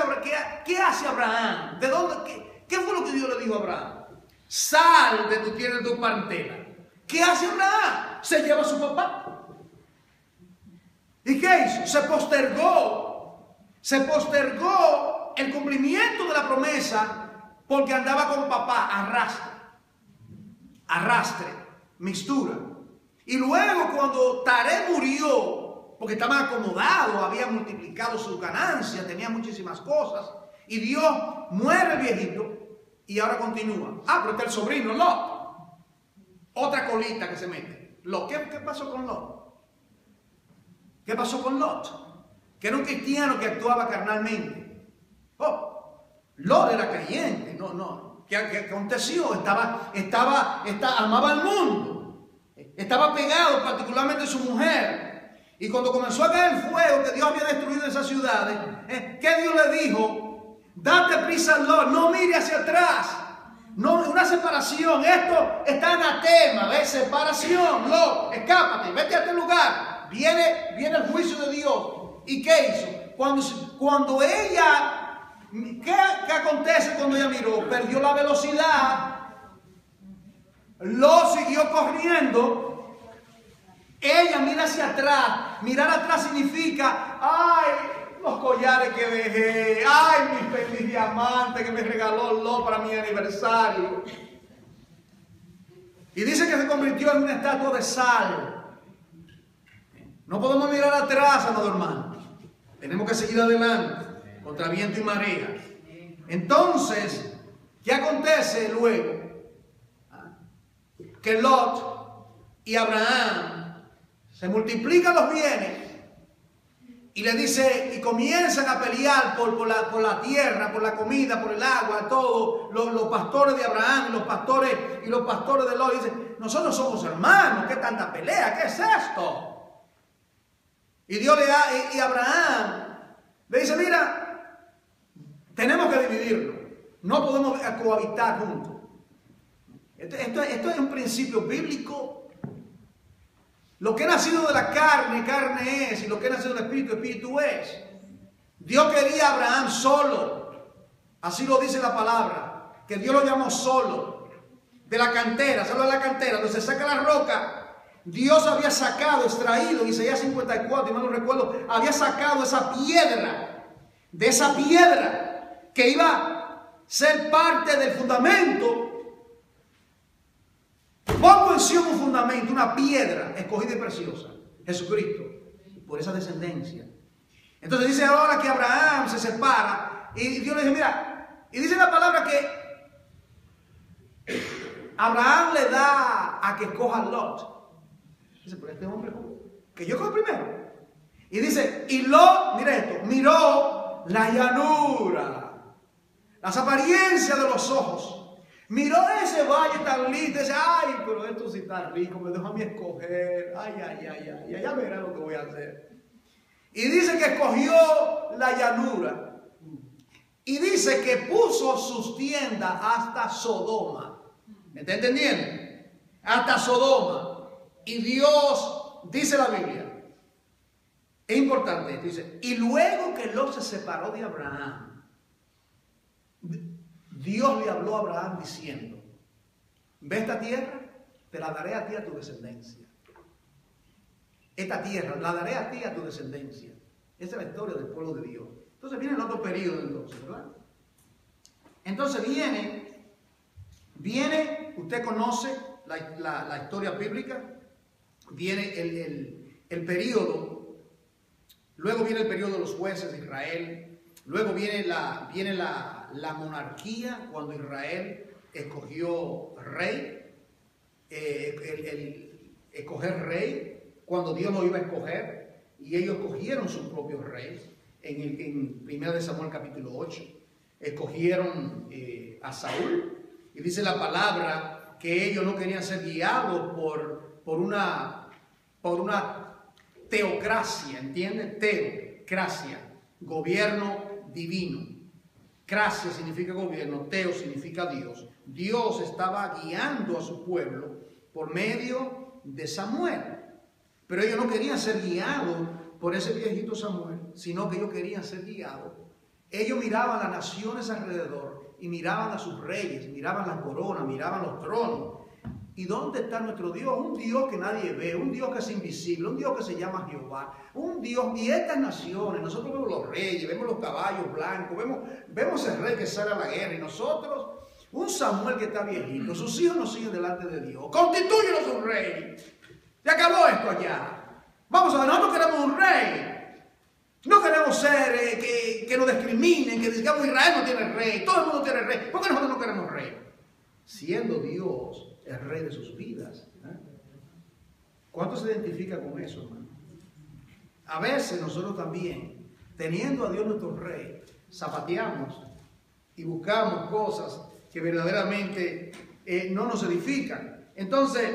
Abraham? ¿De dónde? ¿Qué fue lo que Dios le dijo a Abraham? Sal de tu tierra y de tu parentela. ¿Qué hace Abraham? Se lleva a su papá. ¿Y qué hizo? Se postergó el cumplimiento de la promesa porque andaba con papá, arrastre, mixtura. Y luego cuando Taré murió, porque estaba acomodado, había multiplicado sus ganancias, tenía muchísimas cosas, y Dios muere el viejito y ahora continúa. Pero está el sobrino, Lot. Otra colita que se mete. Lot. ¿Qué pasó con Lot? ¿Qué pasó con Lot? Que era un cristiano que actuaba carnalmente. Lot era creyente. ¿Qué aconteció? Amaba al mundo. Estaba pegado particularmente a su mujer. Y cuando comenzó a caer el fuego que Dios había destruido esas ciudades, ¿qué Dios le dijo? Date prisa, Lot, no mire hacia atrás. No, una separación. Esto está anatema, ¿ves? Separación. Lot, escápate, vete a este lugar. Viene el juicio de Dios. ¿Y qué hizo? Cuando ella, ¿qué acontece cuando ella miró? Perdió la velocidad. Lot siguió corriendo. Ella mira hacia atrás. Mirar atrás significa, los collares que dejé, mi feliz diamante que me regaló Lot para mi aniversario. Y dice que se convirtió en una estatua de sal. No podemos mirar atrás, amado hermano. Tenemos que seguir adelante, contra viento y marea. Entonces, ¿qué acontece luego? Que Lot y Abraham se multiplican los bienes. Y le dice, y comienzan a pelear por la tierra, por la comida, por el agua, todo. Los pastores de Abraham, los pastores de Lot dicen, nosotros somos hermanos, ¿qué tanta pelea? ¿Qué es esto? Y Dios y Abraham le dice, mira, tenemos que dividirlo. No podemos cohabitar juntos. Esto es un principio bíblico. Lo que ha nacido de la carne, carne es. Y lo que ha nacido del espíritu, espíritu es. Dios quería a Abraham solo. Así lo dice la palabra. Que Dios lo llamó solo. De la cantera. ¿Sabes de la cantera? Donde se saca la roca. Dios había sacado, extraído, en Isaías 54, y mal no recuerdo, había sacado esa piedra. De esa piedra. Que iba a ser parte del fundamento. Pongo en Sion un fundamento, una piedra escogida y preciosa, Jesucristo, por esa descendencia. Entonces dice ahora que Abraham se separa y Dios le dice, mira, y dice la palabra que Abraham le da a que coja Lot. Dice, pero este hombre, que yo cojo primero. Y dice, mire esto, miró la llanura, las apariencias de los ojos. Miró ese valle tan lindo, dice, ay, pero esto sí está rico, me deja a mí escoger. Ay, ya verá lo que voy a hacer. Y dice que escogió la llanura. Y dice que puso sus tiendas hasta Sodoma. ¿Me está entendiendo? Hasta Sodoma. Y Dios, dice la Biblia, es importante, dice, y luego que Lot se separó de Abraham, Dios le habló a Abraham diciendo, ve esta tierra, te la daré a ti, a tu descendencia. Esta tierra la daré a ti, a tu descendencia. Esa es la historia del pueblo de Dios. Entonces viene el otro periodo entonces, ¿verdad? Entonces viene, usted conoce la historia bíblica, viene el periodo. Luego viene el periodo de los jueces de Israel. Luego viene la monarquía, cuando Israel escogió rey. Escoger rey, cuando Dios lo iba a escoger. Y ellos escogieron su propio rey. En 1 Samuel capítulo 8. Escogieron a Saúl. Y dice la palabra que ellos no querían ser guiados por una teocracia, ¿entiendes? Teocracia, gobierno divino. Cracia significa gobierno, teo significa Dios. Dios estaba guiando a su pueblo por medio de Samuel. Pero ellos no querían ser guiados por ese viejito Samuel, sino que ellos querían ser guiados. Ellos miraban las naciones alrededor y miraban a sus reyes, miraban las coronas, miraban los tronos. ¿Y dónde está nuestro Dios? Un Dios que nadie ve, un Dios que es invisible, un Dios que se llama Jehová, un Dios. Y estas naciones, nosotros vemos los reyes, vemos los caballos blancos, vemos el rey que sale a la guerra, y nosotros, un Samuel que está viejito, sus hijos no siguen delante de Dios. Constitúyenos un rey. Se acabó esto allá. Vamos a ver, nosotros queremos un rey. No queremos ser que nos discriminen, que digamos Israel no tiene rey, todo el mundo tiene rey. ¿Por qué nosotros no queremos rey? Siendo Dios el rey de sus vidas. ¿Cuánto se identifica con eso, hermano? A veces nosotros también, teniendo a Dios nuestro rey, zapateamos y buscamos cosas que verdaderamente no nos edifican. Entonces,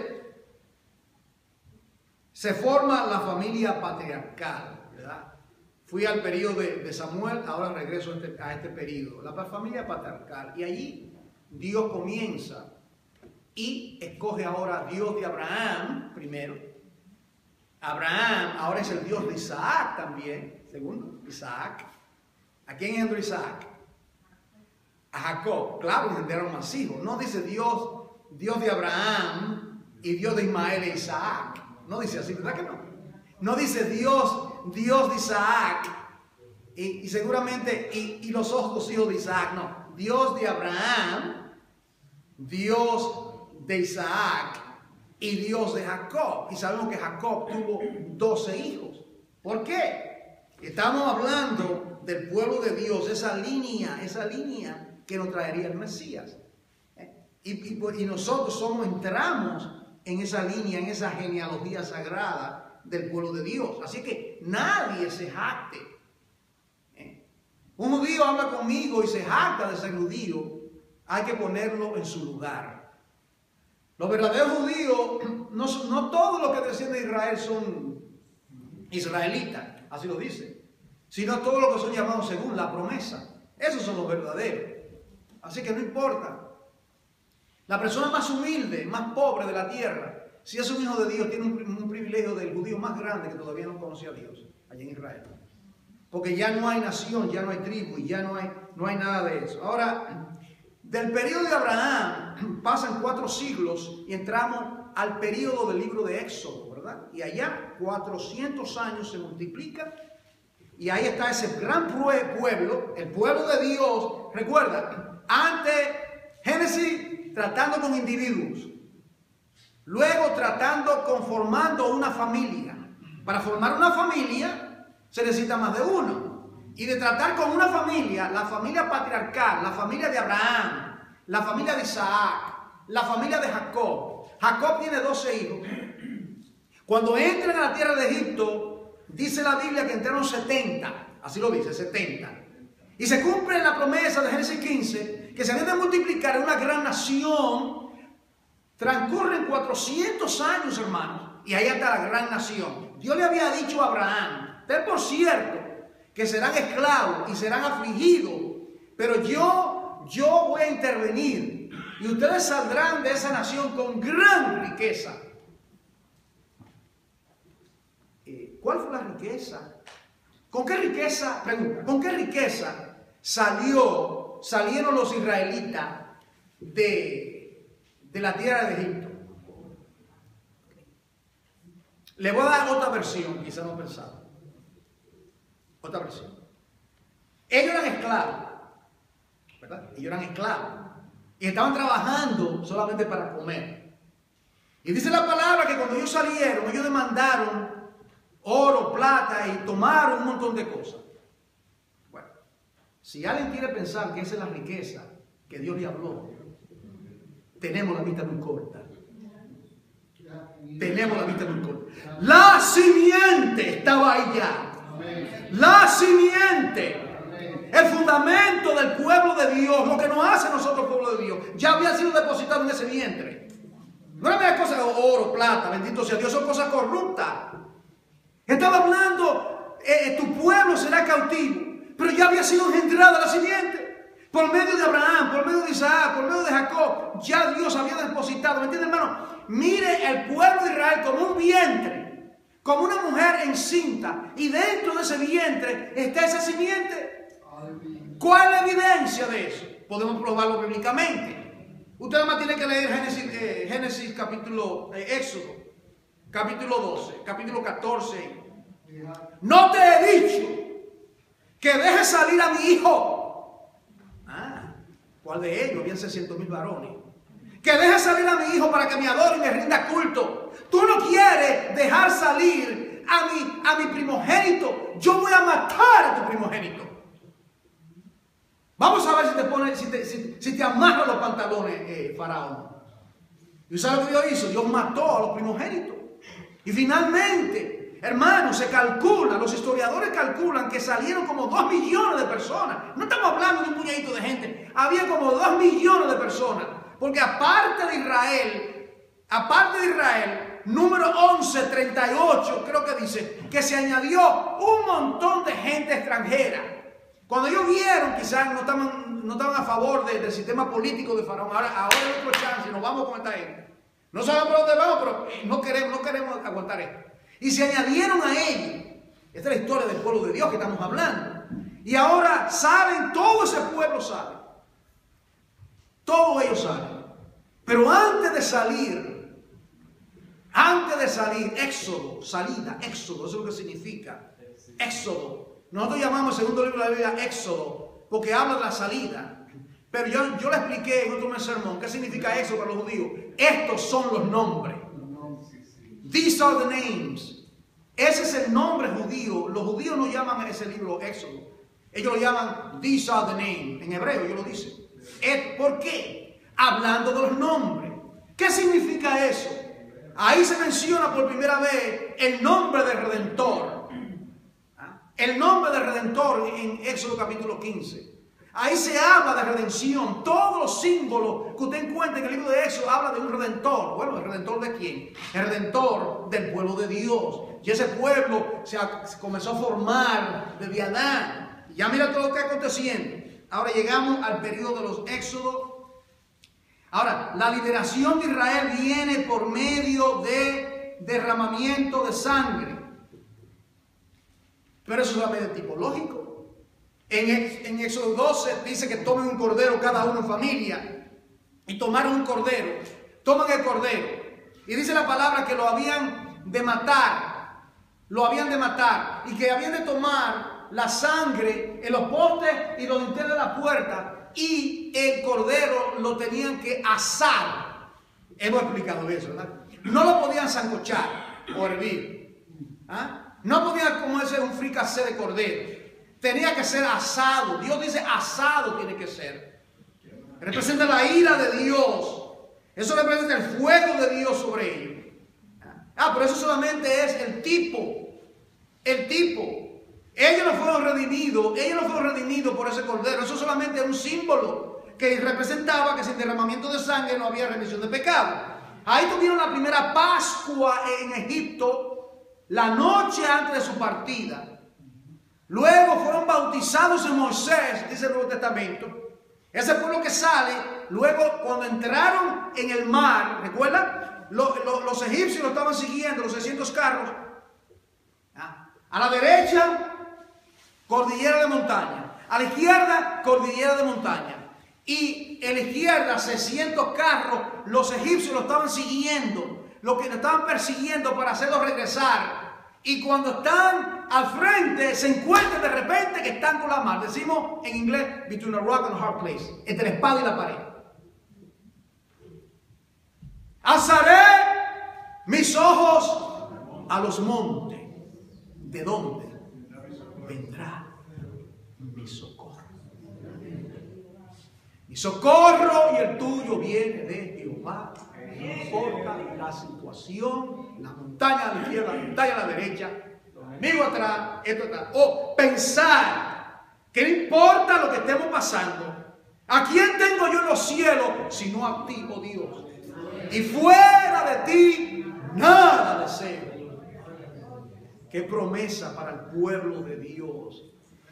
se forma la familia patriarcal, ¿verdad? Fui al periodo de Samuel, ahora regreso a este periodo, la familia patriarcal. Y allí Dios comienza y escoge ahora a Dios de Abraham primero. Abraham ahora es el Dios de Isaac también. Segundo, Isaac. ¿A quién engendró Isaac? A Jacob. Claro, engendraron más hijos. No dice Dios de Abraham y Dios de Ismael e Isaac. No dice así, ¿verdad que no? No dice Dios de Isaac y seguramente y los otros hijos de Isaac. No, Dios de Abraham, Dios de Isaac y Dios de Jacob. Y sabemos que Jacob tuvo 12 hijos. ¿Por qué? Estamos hablando del pueblo de Dios, esa línea que nos traería el Mesías. Y nosotros entramos en esa línea, en esa genealogía sagrada del pueblo de Dios. Así que nadie se jacte. Un judío habla conmigo y se jacta de ser judío, hay que ponerlo en su lugar. Los verdaderos judíos, no todos los que descienden de Israel son israelitas, así lo dice, sino todos los que son llamados según la promesa. Esos son los verdaderos. Así que no importa. La persona más humilde, más pobre de la tierra, si es un hijo de Dios, tiene un privilegio del judío más grande que todavía no conocía a Dios allá en Israel. Porque ya no hay nación, ya no hay tribu y ya no hay nada de eso. Ahora, del periodo de Abraham pasan 4 siglos y entramos al periodo del libro de Éxodo, ¿verdad? Y allá 400 años se multiplican y ahí está ese gran pueblo, el pueblo de Dios. Recuerda, antes Génesis tratando con individuos, luego conformando una familia. Para formar una familia se necesita más de uno. Y de tratar con una familia, la familia patriarcal, la familia de Abraham, la familia de Isaac, la familia de Jacob. Jacob tiene 12 hijos. Cuando entran a la tierra de Egipto, dice la Biblia que entraron 70, así lo dice, 70. Y se cumple la promesa de Génesis 15, que se había de multiplicar en una gran nación. Transcurren 400 años, hermanos, y ahí está la gran nación. Dios le había dicho a Abraham, ten por cierto que serán esclavos y serán afligidos, pero yo voy a intervenir y ustedes saldrán de esa nación con gran riqueza. ¿Cuál fue la riqueza? ¿Con qué riqueza? Pregunta, ¿con qué riqueza salieron los israelitas de la tierra de Egipto? Le voy a dar otra versión, quizá no pensaba. Otra versión. Ellos eran esclavos, ¿verdad? Ellos eran esclavos. Y estaban trabajando solamente para comer. Y dice la palabra que cuando ellos salieron, ellos demandaron oro, plata y tomaron un montón de cosas. Bueno, si alguien quiere pensar que esa es la riqueza que Dios le habló, tenemos la vista muy corta. Tenemos la vista muy corta. La simiente estaba ahí ya. La simiente. El fundamento del pueblo de Dios, lo que nos hace nosotros pueblo de Dios, ya había sido depositado en ese vientre. No era cosas de oro, plata, bendito sea Dios, son cosas corruptas. Estaba hablando, tu pueblo será cautivo, pero ya había sido engendrada la simiente. Por medio de Abraham, por medio de Isaac, por medio de Jacob, ya Dios había depositado. ¿Me entiende, hermano? Mire el pueblo de Israel como un vientre, como una mujer encinta, y dentro de ese vientre está esa simiente. ¿Cuál es la evidencia de eso? Podemos probarlo bíblicamente. Usted nada más tiene que leer Génesis capítulo, Éxodo, capítulo 12, capítulo 14. No te he dicho que dejes salir a mi hijo. ¿Cuál de ellos? Habían 600,000 varones. Que dejes salir a mi hijo para que me adore y me rinda culto. Tú no quieres dejar salir a mi primogénito. Yo voy a matar a tu primogénito. Vamos a ver si te amarra los pantalones, Faraón. ¿Y sabes lo que Dios hizo? Dios mató a los primogénitos. Y finalmente, hermanos, se calcula, los historiadores calculan que salieron como 2 millones de personas. No estamos hablando de un puñadito de gente. Había como 2 millones de personas. Porque aparte de Israel, número 1138, creo que dice, que se añadió un montón de gente extranjera. Cuando ellos vieron, quizás no estaban a favor del sistema político de Faraón. Ahora hay otro chance, nos vamos con esta gente. No sabemos por dónde vamos, pero no queremos aguantar esto. Y se añadieron a ellos. Esta es la historia del pueblo de Dios que estamos hablando. Y ahora saben, todo ese pueblo sabe. Todos ellos saben. Pero antes de salir, Éxodo, salida, Éxodo, eso es lo que significa. Éxodo. Nosotros llamamos el segundo libro de la Biblia Éxodo, porque habla de la salida. Pero yo le expliqué en otro sermón qué significa Éxodo para los judíos. Estos son los nombres. These are the names. Ese es el nombre judío. Los judíos no llaman a ese libro Éxodo. Ellos lo llaman These are the names. En hebreo ellos lo dicen. ¿Por qué? Hablando de los nombres. ¿Qué significa eso? Ahí se menciona por primera vez el nombre del Redentor. El nombre del Redentor en Éxodo capítulo 15. Ahí se habla de redención. Todos los símbolos que usted encuentra en el libro de Éxodo habla de un Redentor. Bueno, ¿el Redentor de quién? El Redentor del pueblo de Dios. Y ese pueblo se comenzó a formar desde Adán. Y ya mira todo lo que está aconteciendo. Ahora llegamos al periodo de los Éxodos. Ahora, la liberación de Israel viene por medio de derramamiento de sangre. Pero eso es solamente tipológico. En Éxodo 12 dice que tomen un cordero cada uno en familia. Y tomaron un cordero. Toman el cordero. Y dice la palabra que lo habían de matar. Lo habían de matar. Y que habían de tomar la sangre en los postes y los dinteles de la puerta. Y el cordero lo tenían que asar. Hemos explicado eso, ¿verdad? No lo podían sancochar o hervir. No podía comerse un fricasé de cordero. Tenía que ser asado. Dios dice asado tiene que ser. Representa la ira de Dios. Eso representa el fuego de Dios sobre ellos. Pero eso solamente es el tipo el tipo. Ellos no fueron redimidos por ese cordero. Eso solamente es un símbolo que representaba que sin derramamiento de sangre no había remisión de pecado. Ahí tuvieron la primera Pascua en Egipto, la noche antes de su partida. Luego fueron bautizados en Moisés, dice el Nuevo Testamento. Ese pueblo que sale, luego cuando entraron en el mar, ¿recuerdan? Los egipcios lo estaban siguiendo, los 600 carros. A la derecha, cordillera de montaña. A la izquierda, cordillera de montaña. Y en la izquierda, 600 carros, los egipcios lo estaban siguiendo, lo que lo estaban persiguiendo para hacerlo regresar. Y cuando están al frente, se encuentran de repente que están con la mar. Decimos en inglés, between a rock and a hard place, entre la espada y la pared. Alzaré mis ojos a los montes. ¿De dónde vendrá mi socorro? Mi socorro y el tuyo viene de Jehová. No importa la situación, la montaña a la izquierda, la montaña a la derecha, los enemigos atrás, esto atrás. O pensar que no importa lo que estemos pasando, ¿a quién tengo yo en los cielos sino a ti, oh Dios? Y fuera de ti nada deseo. Qué promesa para el pueblo de Dios.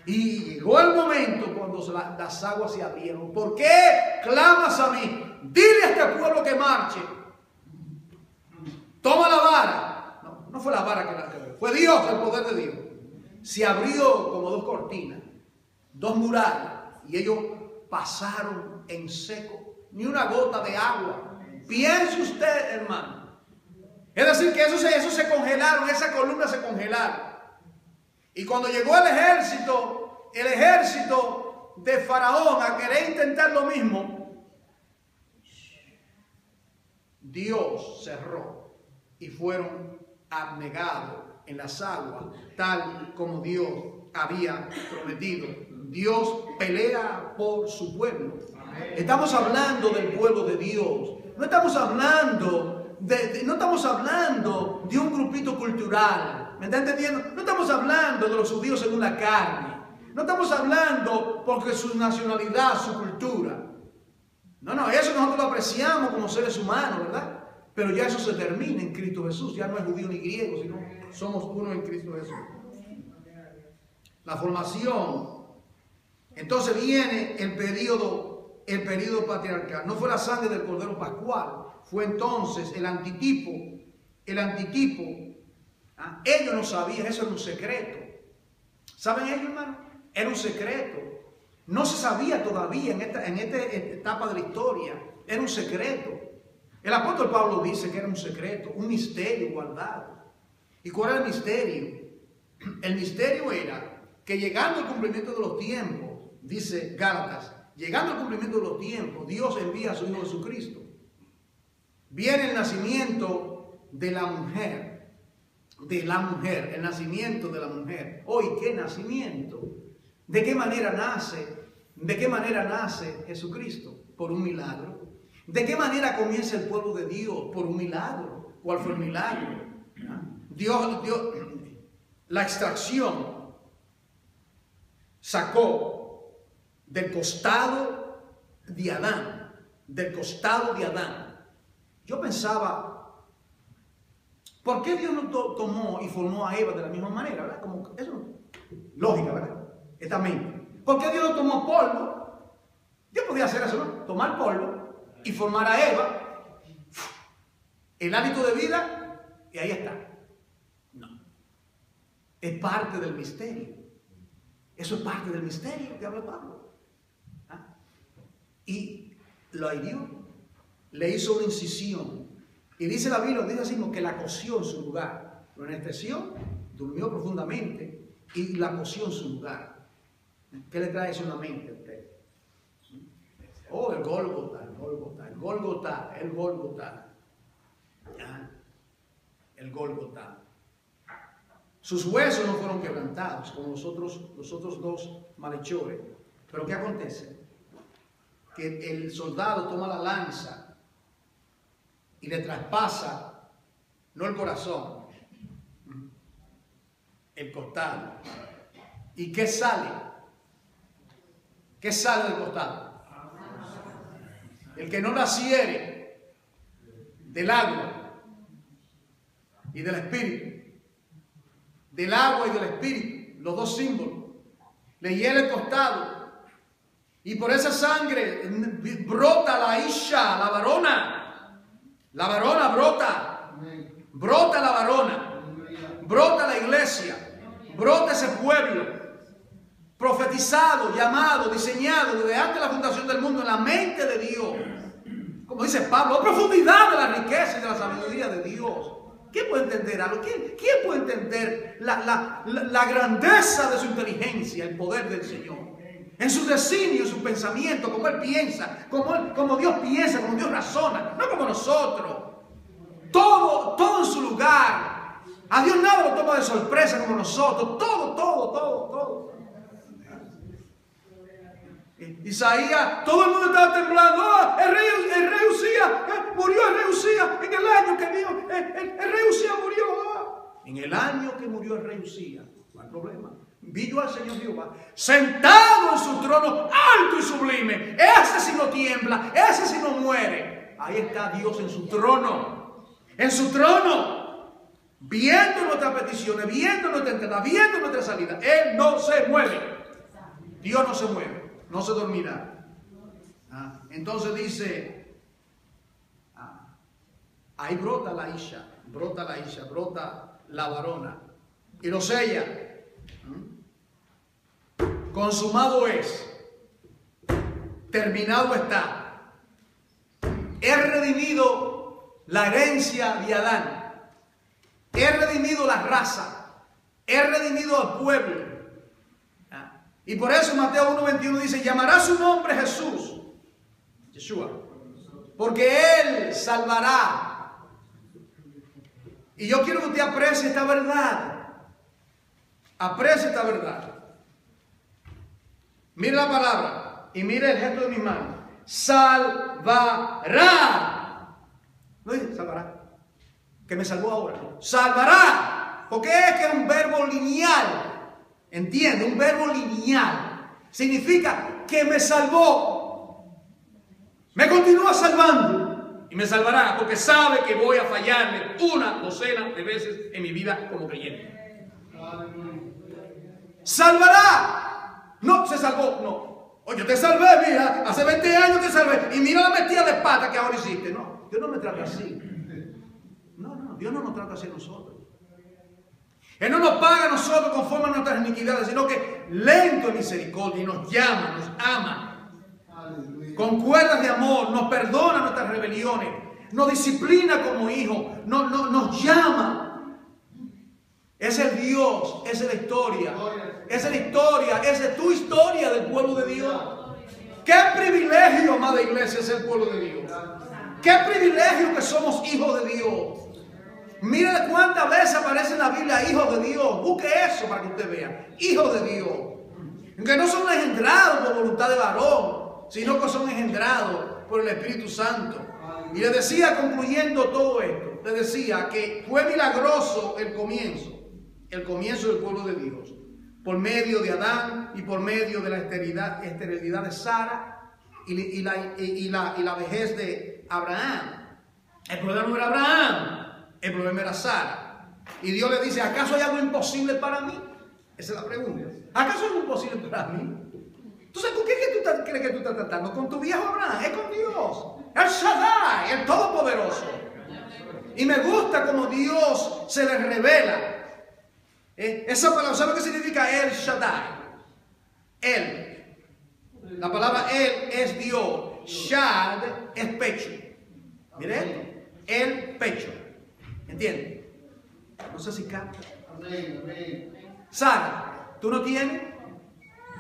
Y llegó el momento cuando las aguas se abrieron. ¿Por qué clamas a mí? Dile a este pueblo que marche. Toma la vara. No fue la vara que la quebró, fue Dios, el poder de Dios. Se abrió como dos cortinas, dos murallas, y ellos pasaron en seco. Ni una gota de agua. Piense usted, hermano. Es decir, que eso se congelaron, esas columnas se congelaron. Y cuando llegó el ejército de Faraón a querer intentar lo mismo, Dios cerró y fueron abnegados en las aguas, tal como Dios había prometido. Dios pelea por su pueblo. Estamos hablando del pueblo de Dios. No estamos hablando de un grupito cultural. ¿Me está entendiendo? No estamos hablando de los judíos según la carne. No estamos hablando porque su nacionalidad, su cultura. No, eso nosotros lo apreciamos como seres humanos, ¿verdad? Pero ya eso se termina en Cristo Jesús. Ya no es judío ni griego, sino somos uno en Cristo Jesús. La formación. Entonces viene el periodo patriarcal. No fue la sangre del Cordero Pascual. Fue entonces el antitipo. Ellos no sabían, eso era un secreto. ¿Saben ellos, hermano? Era un secreto. No se sabía todavía en esta etapa de la historia. Era un secreto. El apóstol Pablo dice que era un secreto, un misterio guardado. ¿Y cuál era el misterio? El misterio era que llegando al cumplimiento de los tiempos, dice Gálatas, llegando al cumplimiento de los tiempos, Dios envía a su Hijo Jesucristo. Viene el nacimiento de la mujer, el nacimiento de la mujer. Hoy, ¿qué nacimiento? ¿De qué manera nace? ¿De qué manera nace Jesucristo? Por un milagro. ¿De qué manera comienza el pueblo de Dios? Por un milagro. ¿Cuál fue el milagro? Dios, la extracción sacó del costado de Adán, Yo pensaba, ¿por qué Dios no tomó y formó a Eva de la misma manera? ¿Verdad? Como eso, lógica, ¿verdad? Esta mente. ¿Por qué Dios no tomó polvo? Dios podía hacer eso, ¿no? Tomar polvo y formar a Eva, el hálito de vida, y ahí está. No. Es parte del misterio. Eso es parte del misterio que habla Pablo. Y lo hirió, le hizo una incisión. Y dice la Biblia, dice así, que la cosió en su lugar. Lo anestesió, durmió profundamente y la cosió en su lugar. ¿Qué le trae eso en la mente a usted? Oh, el Gólgota. El Gólgota. Sus huesos no fueron quebrantados como los otros dos malhechores. Pero ¿qué acontece? Que el soldado toma la lanza y le traspasa, no el corazón, el costado. ¿Y qué sale? ¿Qué sale del costado? El que no naciere del agua y del espíritu, del agua y del espíritu, los dos símbolos, le hiere el costado, y por esa sangre brota la isha, la varona brota la varona, brota la iglesia, brota ese pueblo profetizado, llamado, diseñado desde antes de la fundación del mundo en la mente de Dios. Como dice Pablo, a profundidad de la riqueza y de la sabiduría de Dios. ¿Quién puede entender algo? ¿Quién puede entender la grandeza de su inteligencia, el poder del Señor? En su designio, en su pensamiento, como Él piensa, como Dios piensa, como Dios razona, no como nosotros. Todo en su lugar. A Dios nada lo toma de sorpresa como nosotros. Todo. Isaías, todo el mundo estaba temblando. ¡Oh, el rey Usías! Murió el rey Usías en el año que vio. El rey Usías murió. ¡Oh! En el año que murió el rey Usías, no hay problema. Vi yo al Señor Jehová sentado en su trono alto y sublime. Ese sí no tiembla, ese sí no muere. Ahí está Dios en su trono. En su trono. Viendo nuestras peticiones, viendo nuestra entrada, viendo nuestra salida. Él no se mueve. Dios no se mueve. No se dormirá. Entonces dice, ahí brota la isha, brota la varona. Y lo sella. Consumado es. Terminado está. He redimido la herencia de Adán. He redimido la raza. He redimido al pueblo. Y por eso Mateo 1:21 dice, llamará su nombre Jesús, Yeshua, porque Él salvará. Y yo quiero que usted aprecie esta verdad. Aprecie esta verdad. Mire la palabra y mire el gesto de mis manos. Salvará. No dice salvará, que me salvó ahora. Salvará, porque es que es un verbo lineal. ¿Entiende? Un verbo lineal. Significa que me salvó. Me continúa salvando. Y me salvará porque sabe que voy a fallarle una docena de veces en mi vida como creyente. Salvará. No, se salvó. No. Oye, yo te salvé, mira. Hace 20 años te salvé. Y mira la metida de pata que ahora hiciste. No, Dios no me trata así. No, Dios no nos trata así a nosotros. Él no nos paga a nosotros conforme a nuestras iniquidades, sino que lento en misericordia y nos llama, nos ama. Con cuerdas de amor, nos perdona nuestras rebeliones, nos disciplina como hijos, nos llama. Ese es Dios, esa es la historia. Esa es tu historia del pueblo de Dios. Qué privilegio, amada iglesia, es el pueblo de Dios. Qué privilegio que somos hijos de Dios. Mire cuántas veces aparece en la Biblia hijos de Dios. Busque eso para que usted vea. Hijos de Dios. Que no son engendrados por voluntad de varón, sino que son engendrados por el Espíritu Santo. Y le decía, concluyendo todo esto, le decía que fue milagroso el comienzo del pueblo de Dios. Por medio de Adán y por medio de la esterilidad de Sara y la vejez de Abraham. El problema no era Abraham. El problema era Sara. Y Dios le dice, ¿acaso hay algo imposible para mí? Esa es la pregunta. ¿Acaso hay algo imposible para mí? Entonces, ¿con qué crees que tú estás tratando? ¿Con tu viejo Abraham? Es con Dios. El Shaddai, el Todopoderoso. Y me gusta como Dios se le revela. Esa palabra, ¿sabe qué significa El Shaddai? Él. La palabra Él es Dios. Shad es pecho. Mire, el pecho. ¿Entiendes? No sé si capta. Sara, ¿tú no tienes?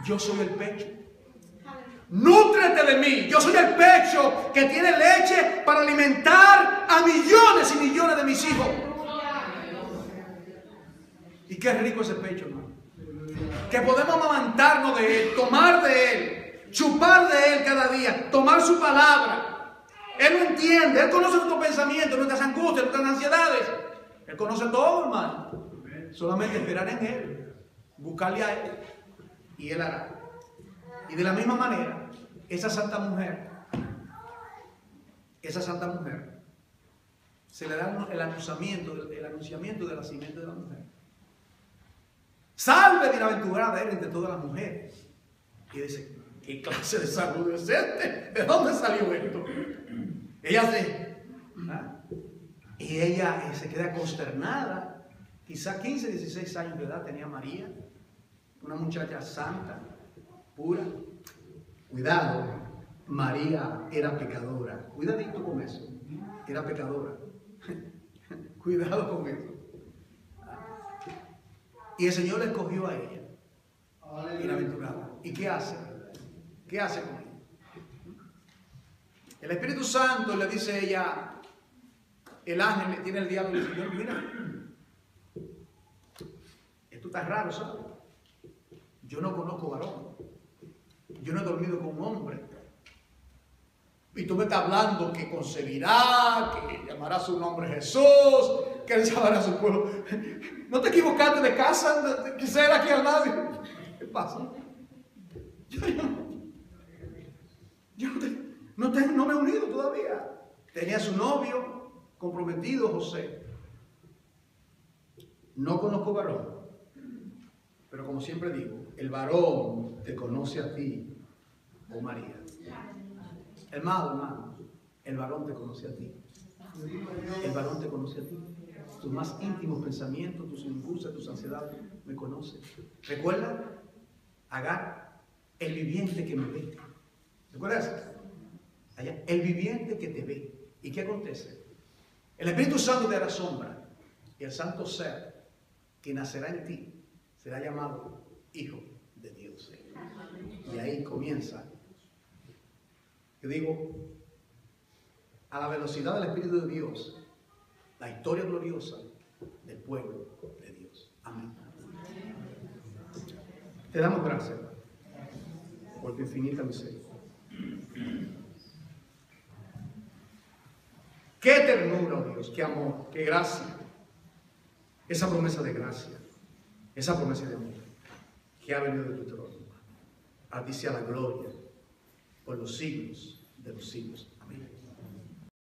Yo soy el pecho. Nútrete de mí. Yo soy el pecho que tiene leche para alimentar a millones y millones de mis hijos. Y qué rico ese pecho, hermano. Que podemos amamantarnos de Él, tomar de Él, chupar de Él cada día, tomar su palabra. Él lo entiende, Él conoce nuestros pensamientos, nuestras angustias, nuestras ansiedades. Él conoce todo, hermano. solamente esperar en Él, buscarle a Él, y Él hará. Y de la misma manera, esa santa mujer, se le da el anunciamiento del nacimiento de la mujer. Salve, bienaventurada eres entre todas las mujeres. Y dice, ¿qué clase de salud es este? ¿De dónde salió esto? Y ella se queda consternada. Quizá 15, 16 años de edad tenía María, una muchacha santa, pura. Cuidado, María era pecadora. Cuidadito con eso. Era pecadora. Cuidado con eso. Y el Señor le escogió a ella. Bienaventurada. ¿Y qué hace? ¿Qué hace con ella? El Espíritu Santo le dice a ella, el ángel le tiene el diálogo y dice, Señor, mira, esto está raro, ¿sabes? Yo no conozco varón. Yo no he dormido con un hombre. Y tú me estás hablando que concebirá, que llamará su nombre Jesús, que él llamará a su pueblo. ¿No te equivocaste de casa? Quizá era aquí al lado. ¿Qué pasa? No me he unido todavía. Tenía su novio comprometido, José. No conozco varón. Pero como siempre digo, el varón te conoce a ti, oh María. Hermano, el varón te conoce a ti. El varón te conoce a ti. Tus más íntimos pensamientos, tus impulsos, tus ansiedades, me conoce. Recuerda, Agar, el viviente que me ve. ¿Recuerdas? Allá, el viviente que te ve. ¿Y qué acontece? El Espíritu Santo te hará sombra. Y el santo ser que nacerá en ti será llamado Hijo de Dios. Y ahí comienza. Yo digo, a la velocidad del Espíritu de Dios, la historia gloriosa del pueblo de Dios. Amén. Te damos gracias por tu infinita misericordia. Qué ternura, oh Dios, qué amor, qué gracia. Esa promesa de gracia, esa promesa de amor que ha venido de tu trono. A ti sea la gloria por los siglos de los siglos. Amén.